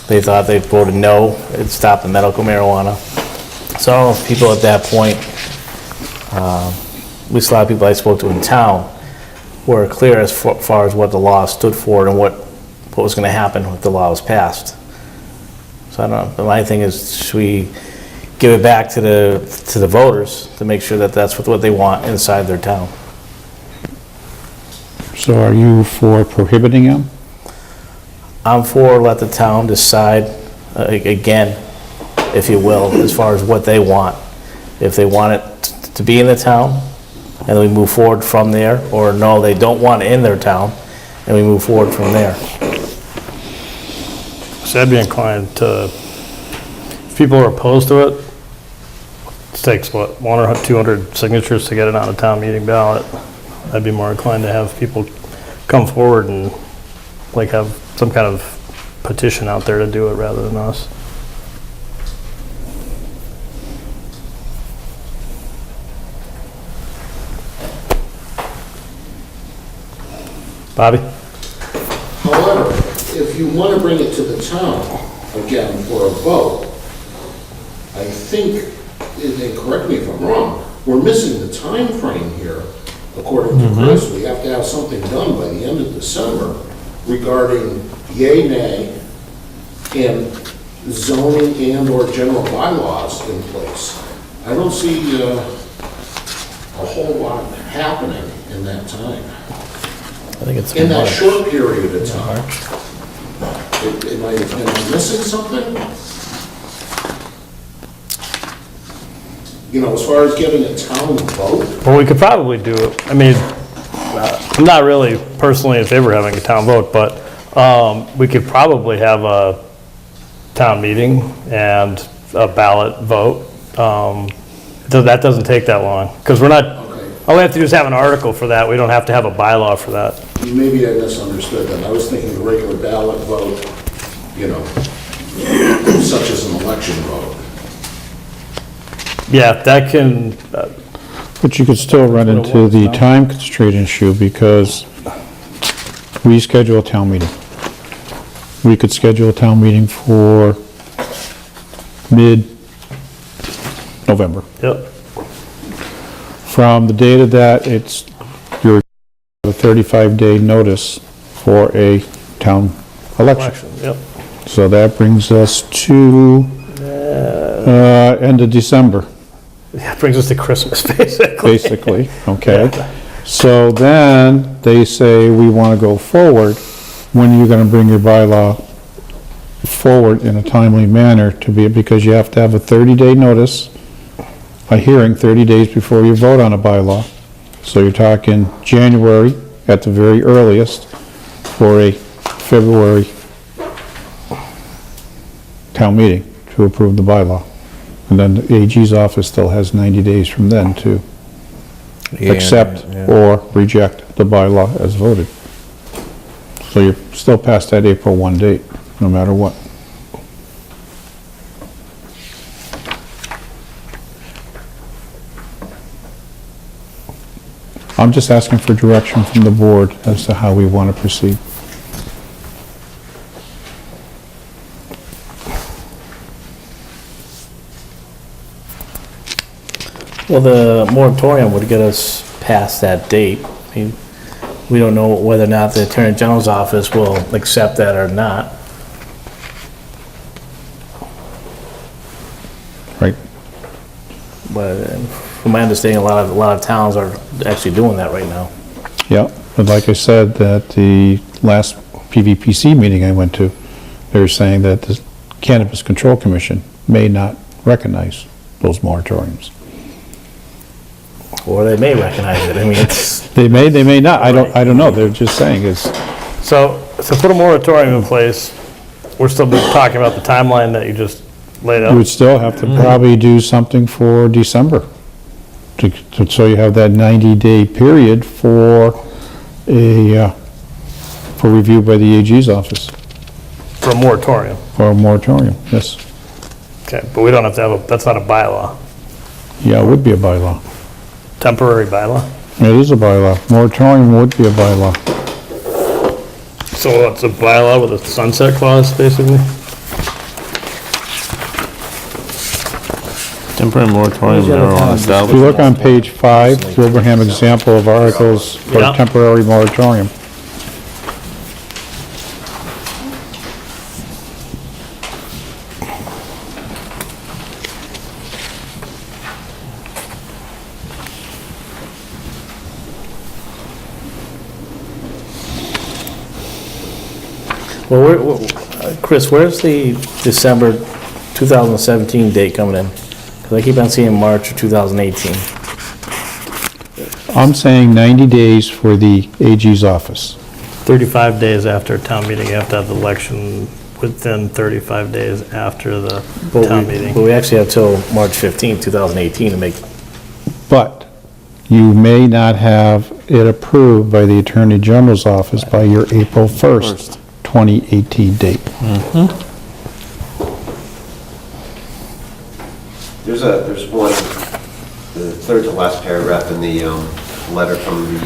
They thought they voted no, it'd stop the medical marijuana. So I don't know if people at that point, at least a lot of people I spoke to in town, were clear as far as what the law stood for and what was gonna happen if the law was passed. So I don't know, but my thing is, should we give it back to the voters to make sure that that's what they want inside their town? So are you for prohibiting them? I'm for let the town decide, again, if you will, as far as what they want. If they want it to be in the town, and we move forward from there, or no, they don't want it in their town, and we move forward from there. So I'd be inclined to, if people are opposed to it, it takes what, 100 or 200 signatures to get it on a town meeting ballot. I'd be more inclined to have people come forward and like have some kind of petition out there to do it rather than us. Bobby? However, if you want to bring it to the town, again, for a vote, I think, and correct me if I'm wrong, we're missing the time frame here. According to Chris, we have to have something done by the end of December regarding yay, nay, and zoning and/or general bylaws in place. I don't see a whole lot happening in that time. I think it's In that March. short period of time. Am I missing something? You know, as far as getting a town vote, Well, we could probably do it, I mean, I'm not really personally in favor of having a town vote, but we could probably have a town meeting and a ballot vote. That doesn't take that long, because we're not, okay, all we have to do is have an article for that, we don't have to have a bylaw for that. maybe I misunderstood then. I was thinking a regular ballot vote, you know, such as an election vote. Yeah, that can, But you could still run into the time constraint issue because we schedule a town meeting. We could schedule a town meeting for mid-November. yep, From the date of that, you're a 35-day notice for a town election. election, yep. So that brings us to end of December, Yeah, it brings us to Christmas, basically. basically, okay? So then they say, we want to go forward. When are you going to bring your bylaw forward in a timely manner to be, because you have to have a 30-day notice, a hearing 30 days before you vote on a bylaw. So you're talking January at the very earliest for a February town meeting to approve the bylaw. And then the AG's office still has 90 days from then to accept or reject the bylaw as voted. So you're still past that April 1 date, no matter what. I'm just asking for direction from the board as to how we want to proceed. Well, the moratorium would get us past that date. I mean, we don't know whether or not the Attorney General's office will accept that or not. Right. But from my understanding, a lot of towns are actually doing that right now. Yeah, but like I said, at the last PVPC meeting I went to, they were saying that the Cannabis Control Commission may not recognize those moratoriums. Or they may recognize it. I mean, it's, They may not, I don't know, they're just saying it's, So put a moratorium in place, we're still talking about the timeline that you just laid you out. would still have to probably do something for December. So you have that 90-day period for for review by the AG's office, For a moratorium. for a moratorium, yes. Okay, but we don't have to have that's not a bylaw. Yeah, it would be a bylaw. Temporary bylaw? It is a bylaw. Moratorium would be a bylaw. So it's a bylaw with a sunset clause, basically? Temporary moratorium Where's the other marijuana town? If you establishment. look on page 5, Wilbraham example of articles for Yeah. temporary moratorium. Well, Chris, where's the December 2017 date coming in? Because I keep on seeing March of 2018. I'm saying 90 days for the AG's office. 35 days after a town meeting, you have to have the election within 35 days after the town meeting. But we actually have till March 15th, 2018 to make, But you may not have it approved by the Attorney General's office by your April 1st, 2018 date. There's one, the third to last paragraph in the letter from the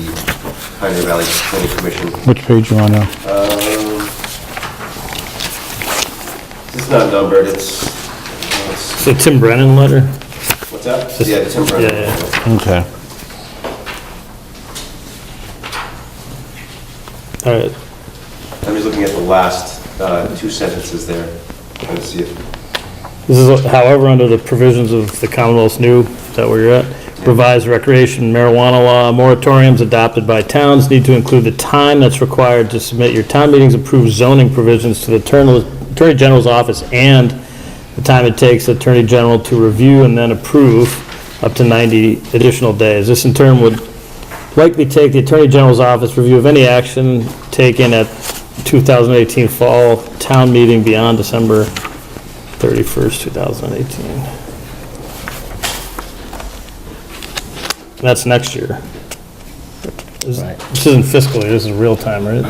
Pioneer Valley Planning Commission. Which page you on now? It's not numbered, it's, It's the Tim Brennan letter? what's that? Yeah, Tim Brennan. Yeah, Okay. All right. I'm just looking at the last two sentences there, trying to see if, This is, however, under the provisions of the Commonwealth's new, is that where you're at? Revised recreation marijuana law, moratoriums adopted by towns need to include the time that's required to submit your town meeting's approved zoning provisions to the Attorney General's office and the time it takes the Attorney General to review and then approve up to 90 additional days. This in turn would likely take the Attorney General's office review of any action taken at 2018 fall town meeting beyond December 31st, 2018. That's next year. Right. This isn't fiscal year, this is real time, right?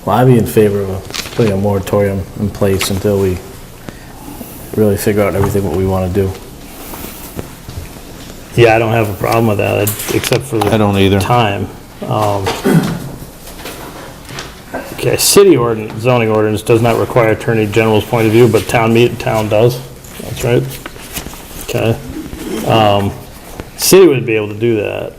well, I'd be in favor of putting a moratorium in place until we really figure out everything what we want to do. Yeah, I don't have a problem with that, except for the I don't either. time. Okay, city ordinance, zoning ordinance does not require Attorney General's point of view, but town does. That's right. Okay. City would be able to do that.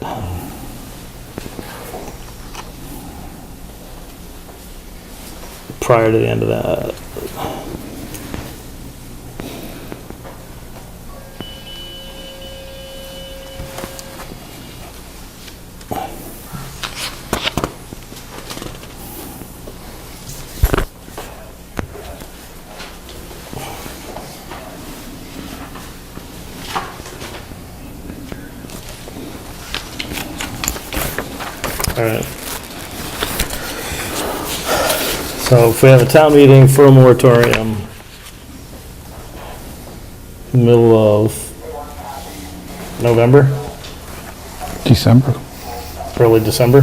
Prior to the end of that. All right. So if we have a town meeting for a moratorium, middle of November, December. early December?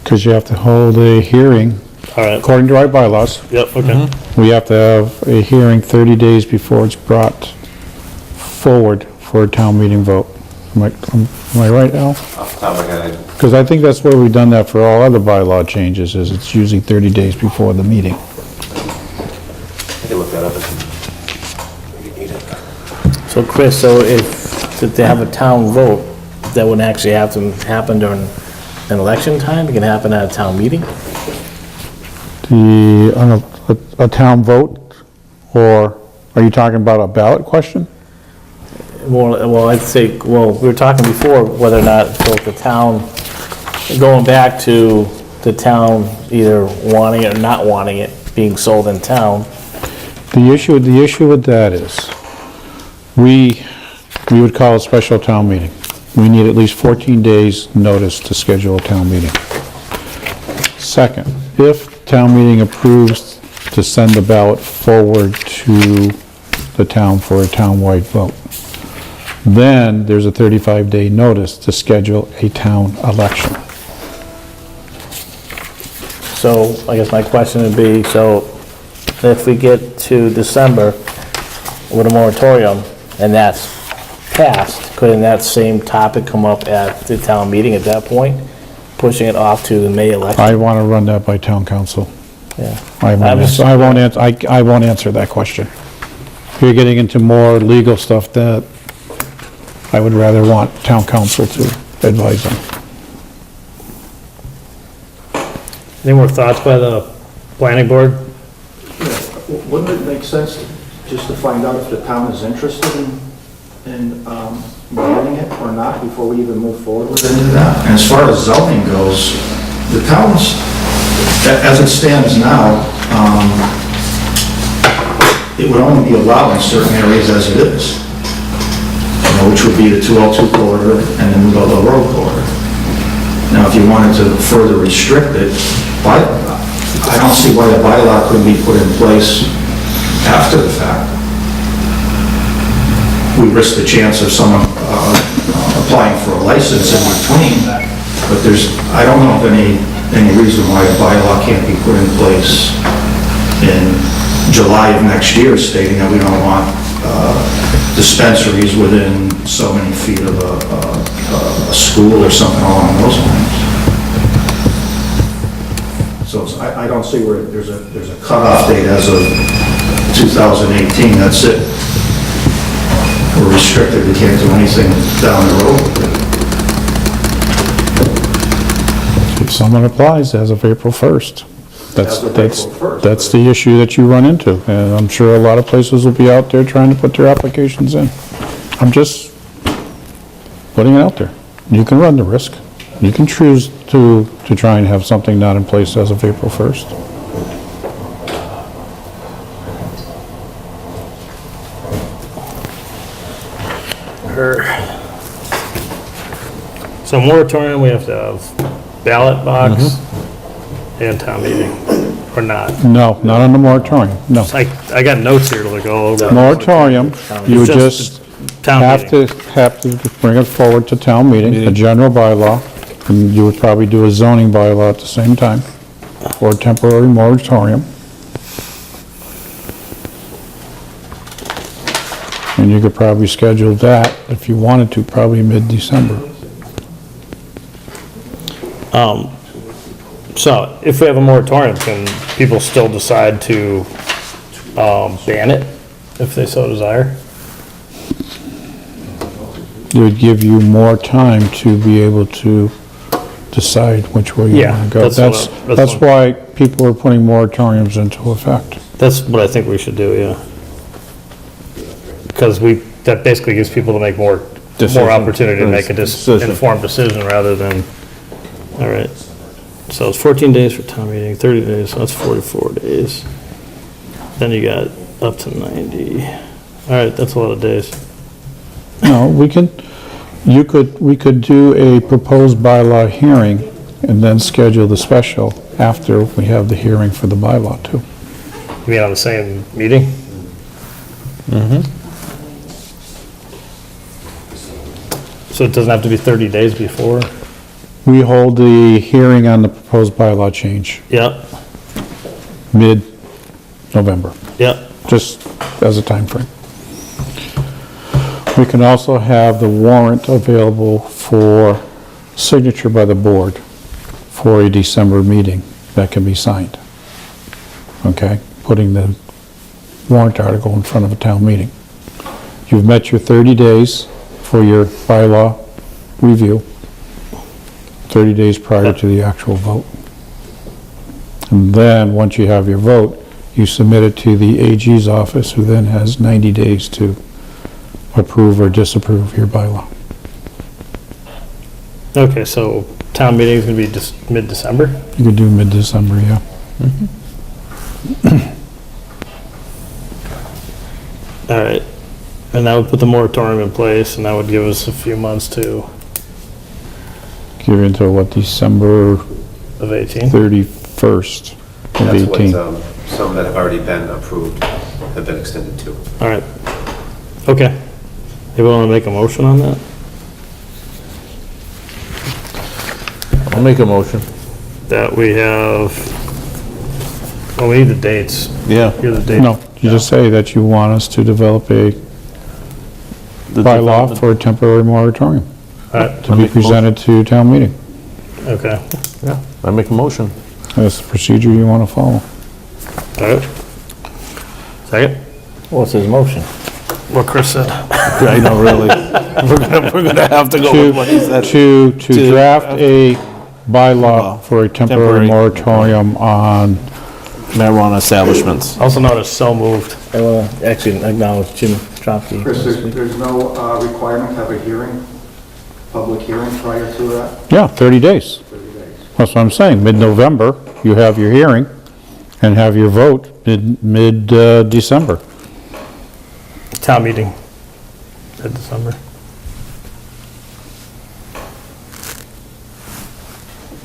Because you have to hold a hearing, All right, according to our bylaws, yep, okay. we have to have a hearing 30 days before it's brought forward for a town meeting vote. Am I right, Al? off the top of my head, Because I think that's where we've done that for all other bylaw changes, is it's usually 30 days before the meeting. I can look that up. So Chris, so if they have a town vote, that wouldn't actually have to happen during an election time? It can happen at a town meeting? On a town vote, or are you talking about a ballot question? Well, I'd say, well, we were talking before whether or not, so if the town, going back to the town either wanting it or not wanting it being sold in town, The issue with that is, we would call a special town meeting. We need at least 14 days' notice to schedule a town meeting. Second, if town meeting approves to send the ballot forward to the town for a town-wide vote, then there's a 35-day notice to schedule a town election. So I guess my question would be, so if we get to December with a moratorium and that's passed, couldn't that same topic come up at the town meeting at that point? Pushing it off to the May election? I want to run that by town council. Yeah. I won't answer that question. You're getting into more legal stuff that I would rather want town council to advise on. Any more thoughts by the planning board? Wouldn't it make sense just to find out if the town is interested in banning it or not before we even move forward with any of that? And as far as zoning goes, the towns, as it stands now, it would only be allowed in certain areas as it is, which would be the 202 corridor and then the road corridor. Now, if you wanted to further restrict it, I don't see why a bylaw couldn't be put in place after the fact. We risk the chance of someone applying for a license in between, but I don't know of any reason why a bylaw can't be put in place in July of next year stating that we don't want dispensaries within so many feet of a school or something along those lines. So I don't see where there's a cutoff date as of 2018, that's it. We're restricted, we can't do anything down the road. If someone applies as of April 1st, As of April 1st, that's the issue that you run into. And I'm sure a lot of places will be out there trying to put their applications in. I'm just putting it out there. You can run the risk. You can choose to try and have something not in place as of April 1st. So moratorium, we have to have ballot box and town meeting, or not? No, not on the moratorium, no. I got notes here to go over. Moratorium, you would Just just Town have meeting. to bring it forward to town meeting, a general bylaw, and you would probably do a zoning bylaw at the same time, or a temporary moratorium. And you could probably schedule that, if you wanted to, probably mid-December. So if we have a moratorium, can people still decide to ban it if they so desire? It would give you more time to be able to decide which way you Yeah, want to go. that's what That's I'm- why people are putting moratoriums into effect. That's what I think we should do, yeah. Because that basically gives people to make more opportunity to make a Decision. informed decision rather than, all right. So it's 14 days for town meeting, 30 days, so that's 44 days. Then you got up to 90. All right, that's a lot of days. No, we could do a proposed bylaw hearing and then schedule the special after we have the hearing for the bylaw too. You mean on the same meeting? So it doesn't have to be 30 days before? We hold the hearing on the proposed bylaw change Yep, mid-November, yep. just as a time frame. We can also have the warrant available for signature by the board for a December meeting that can be signed. Okay, putting the warrant article in front of a town meeting. You've met your 30 days for your bylaw review, 30 days prior to the actual vote. And then, once you have your vote, you submit it to the AG's office, who then has 90 days to approve or disapprove your bylaw. Okay, so town meeting is gonna be just mid-December? You could do mid-December, yeah. All right, and that would put the moratorium in place, and that would give us a few months to, Give you until what, December of 18? 31st of That's what 18. some that have already been approved have been extended to. All right, okay. Anyone want to make a motion on that? I'll make a motion. That we have Well, we need the dates. Yeah. Here are the dates. No, you just say that you want us to develop a bylaw for a temporary moratorium All right, to be presented to town meeting. okay. Yeah, I make a motion. That's the procedure you want to follow. All right. Second? What's his motion? What Chris said. I know, really. We're gonna have to go with what he said. To draft a bylaw for a temporary Temporary. moratorium on, Marijuana establishments. Also known as so moved. I will actually acknowledge Jim Tropke. Chris, there's no requirement to have a hearing, public hearing prior to that? yeah, 30 days. 30 days. That's what I'm saying. Mid-November, you have your hearing and have your vote mid-December. Town meeting. In December.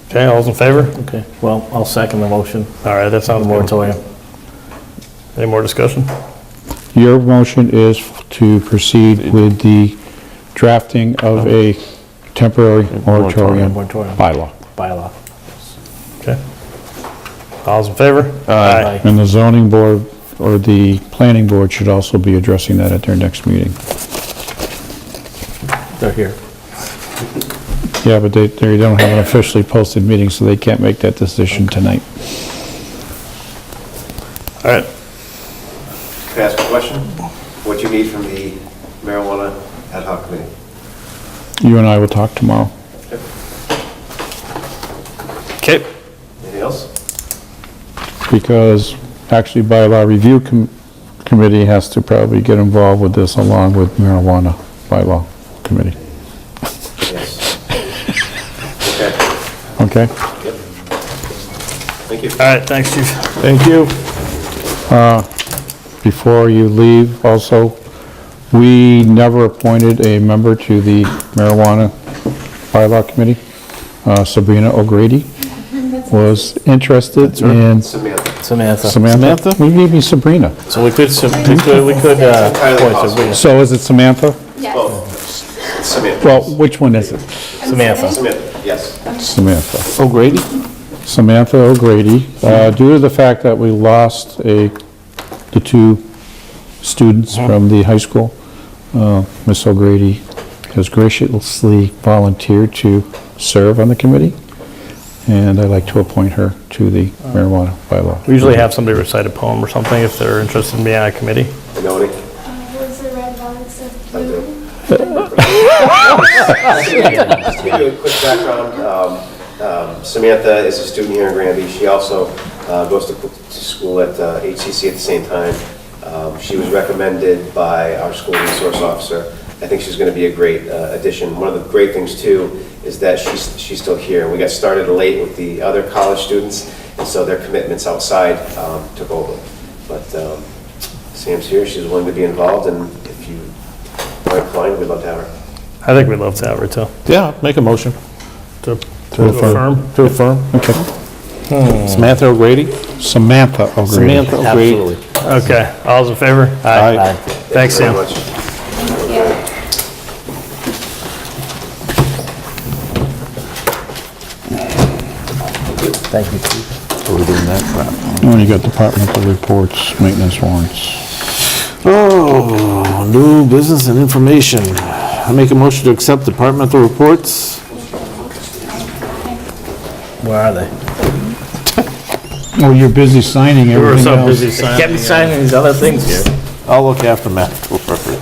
Okay, all's in favor? Okay, well, I'll second the motion. All right, that sounds good. Moratorium. Any more discussion? Your motion is to proceed with the drafting of a temporary moratorium Moratorium. bylaw. Bylaw. Okay. All's in favor? Aye. And the zoning board or the planning board should also be addressing that at their next meeting. They're here. Yeah, but they don't have an officially posted meeting, so they can't make that decision tonight. All right. Can I ask a question? What do you need from the marijuana ad hoc committee? You and I will talk tomorrow. Okay. Anything else? Because actually bylaw review committee has to probably get involved with this along with marijuana bylaw committee. Yes. Okay. Okay? Thank you. All right, thanks, chief. Thank you. Before you leave, also, we never appointed a member to the marijuana bylaw committee. Sabrina O'Grady was interested in Samantha. Samantha. We gave you Sabrina. So we could appoint Sabrina. So is it Samantha? Samantha. Well, which one is it? Samantha. Samantha, yes. Samantha. O'Grady? Samantha O'Grady. Due to the fact that we lost the two students from the high school, Miss O'Grady has graciously volunteered to serve on the committee, and I'd like to appoint her to the marijuana bylaw. We usually have somebody recite a poem or something if they're interested in being on a committee. You know any? Was the red box of I blue? do. Just to give you a quick background, Samantha is a student here in Granby. She also goes to school at HCC at the same time. She was recommended by our school resource officer. I think she's going to be a great addition. One of the great things, too, is that she's still here. We got started late with the other college students, and so their commitments outside took over. But Sam's here. She's willing to be involved, and if you are inclined, we'd love to have her. I think we'd love to have her too. Yeah, make a motion. To affirm. To affirm. Okay. Samantha O'Grady? Samantha O'Grady. Samantha O'Grady. Absolutely. Okay, all's in favor? Aye. Thanks, Thank Sam. you very much. Thank you, chief. Are we doing that crap? Oh, you got departmental reports, maintenance warrants. Oh, new business and information. I make a motion to accept departmental reports. Where are they? Oh, you're busy signing We were everything so else. busy signing. Can't be signing these other things here. I'll look after Matt. Perfect.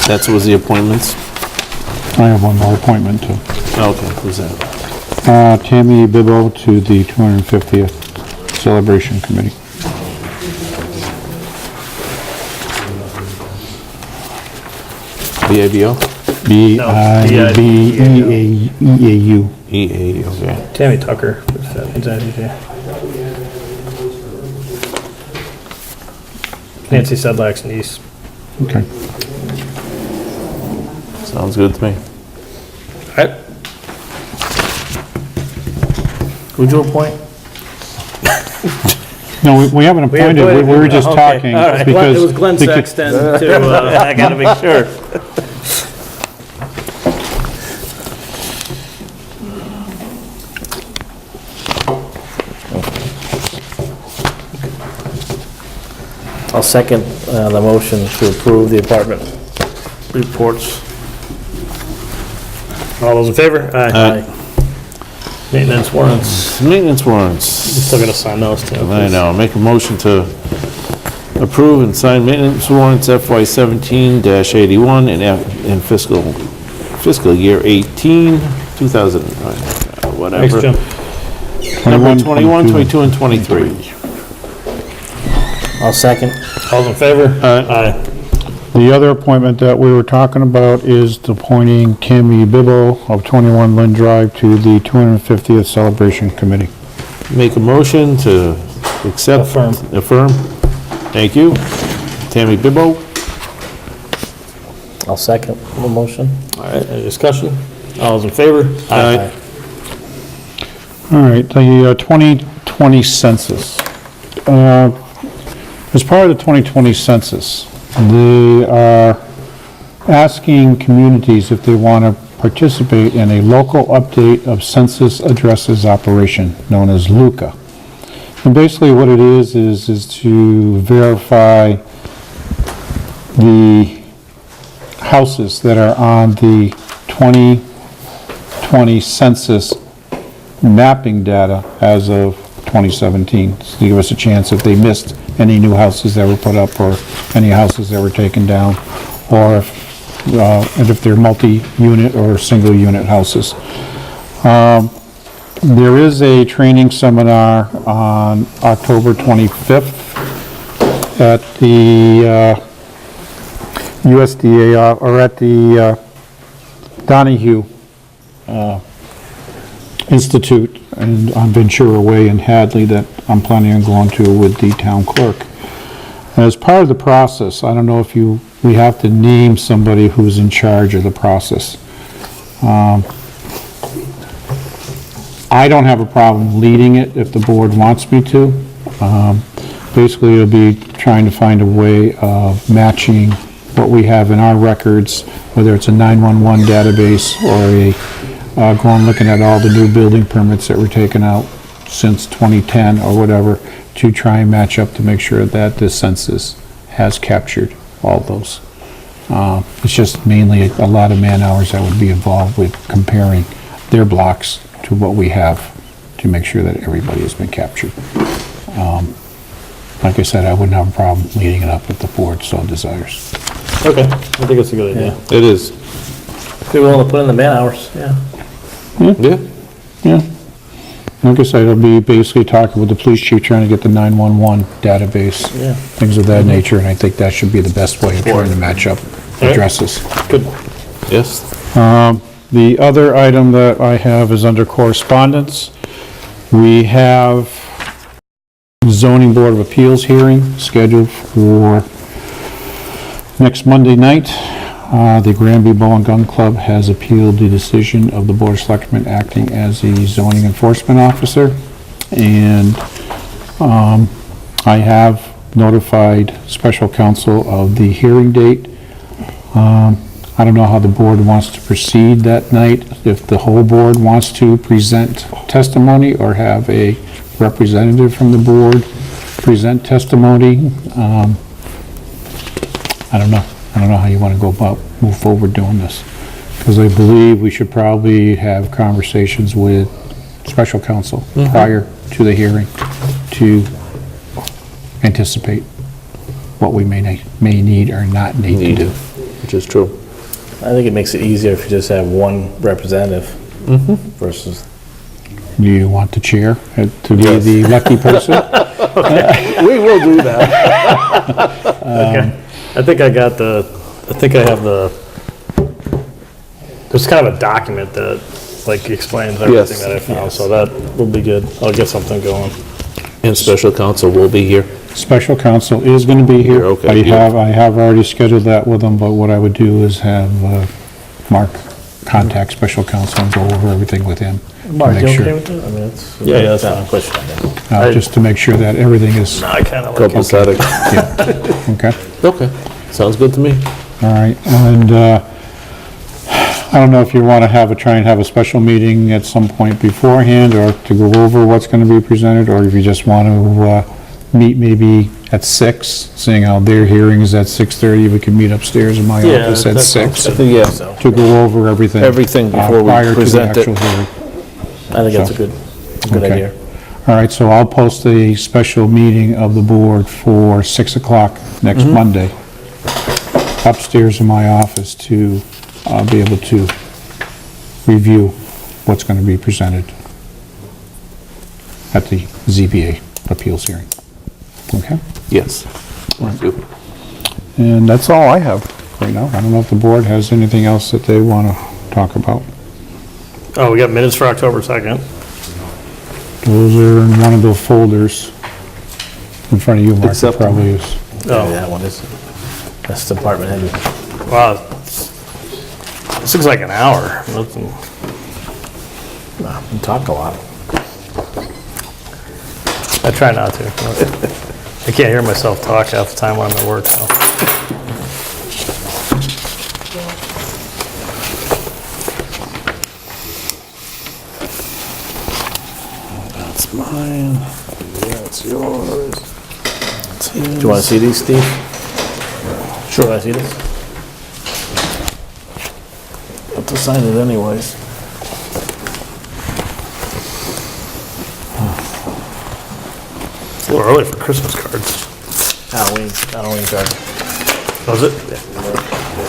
That was the appointments? I have one more appointment too. Okay, who's that? Tammy Bibbo to the 250th Celebration Committee. BABO? B-I-B-E-A-U. EA, okay. Tammy Tucker. Exactly. Nancy Sedlak's niece. Okay. Sounds good to me. Alright. Who'd you appoint? No, we haven't appointed, we were just Okay, talking. all right. because It was Glenn Sexton too, I gotta make sure. I'll second the motion to approve the apartment reports. All those in favor? Aye. Maintenance warrants. Maintenance You're warrants. still gonna sign those too. I know, make a motion to approve and sign maintenance warrants FY 17-81 in fiscal year 18, 2000, whatever. Thanks, Jim. Number 21, 22, and 23. I'll second. All those in favor? Aye. The other appointment that we were talking about is appointing Tammy Bibbo of 21 Lynn Drive to the 250th Celebration Committee. Make a motion to accept. Affirm. Thank you. Tammy Bibbo. I'll second the motion. Alright, any discussion? All those in favor? Aye. All right, the 2020 census. As part of the 2020 census, they are asking communities if they want to participate in a local update of census addresses operation known as LUCA. And basically what it is to verify the houses that are on the 2020 census mapping data as of 2017, to give us a chance if they missed any new houses that were put up or any houses that were taken down, or if they're multi-unit or single-unit houses. There is a training seminar on October 25th at the USDA, or at the Donahue Institute and on Ventura Way in Hadley that I'm planning on going to with the town clerk. And as part of the process, I don't know if we have to name somebody who's in charge of the process. I don't have a problem leading it if the board wants me to. Basically, it'll be trying to find a way of matching what we have in our records, whether it's a 911 database or going looking at all the new building permits that were taken out since 2010 or whatever, to try and match up to make sure that the census has captured all those. It's just mainly a lot of man hours that would be involved with comparing their blocks to what we have to make sure that everybody has been captured. Like I said, I wouldn't have a problem leading it up if the board so desires. Okay, I think it's a good idea. It is. If you're willing to put in the man hours, yeah. Yeah. Yeah. Like I said, it'll be basically talking with the police chief, trying to get the 911 database, Yeah. things of that nature, and I think that should be the best way of trying to match up addresses. Good. Yes. The other item that I have is under correspondence. We have zoning board of appeals hearing scheduled for next Monday night. The Granby Bow and Gun Club has appealed the decision of the Board of Selectmen acting as the zoning enforcement officer. And I have notified special counsel of the hearing date. I don't know how the board wants to proceed that night, if the whole board wants to present testimony or have a representative from the board present testimony. I don't know. I don't know how you want to go about, move forward doing this. Because I believe we should probably have conversations with special counsel prior to the hearing to anticipate what we may need or not need to do. Which is true. I think it makes it easier if you just have one representative versus. Do you want the chair to be the lucky person? We will do that. Okay. I think I have the there's kind of a document that, like, explains everything that I found, so that will be good. I'll get something going. And special counsel will be here. Special counsel is gonna be here. Okay, I good. have already scheduled that with them, but what I would do is have, Mark contact special counsel and go over everything with him. to Mark, make you sure- okay with that? I mean, it's. Yeah, that's not a fine. question, I guess. Just to make sure that everything is, I kind of like it. Copacetic. okay? Okay, sounds good to me. All right, and, I don't know if you want to try and have a special meeting at some point beforehand, or to go over what's going to be presented, or if you just want to, meet maybe at 6, seeing how their hearing is at 6:30, we can meet upstairs in my Yeah, office at that sounds 6, good. Yeah, to go over everything. Everything before we prior to the present it. actual hearing. I think that's a good Okay. idea. All right, so I'll post a special meeting of the board for 6 o'clock next Monday, upstairs in my office to be able to review what's going to be presented at the ZBA appeals hearing. Okay? Yes. Thank you. And that's all I have right now. I don't know if the board has anything else that they want to talk about. Oh, we got minutes for October 2nd. Those are in one of the folders in front of you, Mark. It Accept. probably is. Yeah, that one is, that's department heavy. Wow, this looks like an hour. Nothing. You talk a lot. I try not to. I can't hear myself talk half the time when I'm at work, so. That's mine. That's yours. Do you want to see these, Steve? Sure. Want to see this? Have to sign it anyways. It's a little early for Christmas cards. Halloween card. Was it?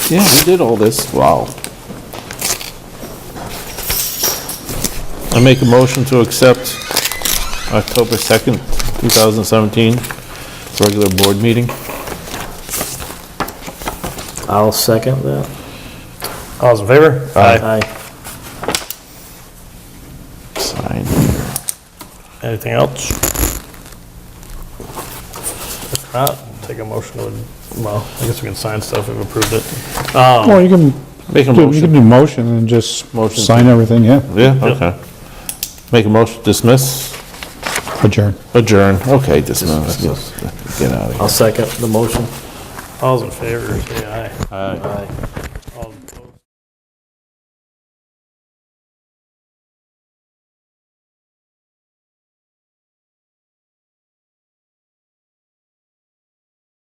Yeah, we did all this. Wow. I make a motion to accept October 2nd, 2017, regular board meeting. I'll second that. All those in favor? Aye. Sign here. Anything else? If not, take a motion to, well, I guess we can sign stuff if we've approved it. Well, you can Make a do, you motion. can do motion and just Motion to- sign everything, yeah. Yeah, okay. Make a motion, dismiss, Adjourn. adjourn. Okay, dismiss. Get out of here. I'll second the motion. All those in favor, say aye. Aye. Aye.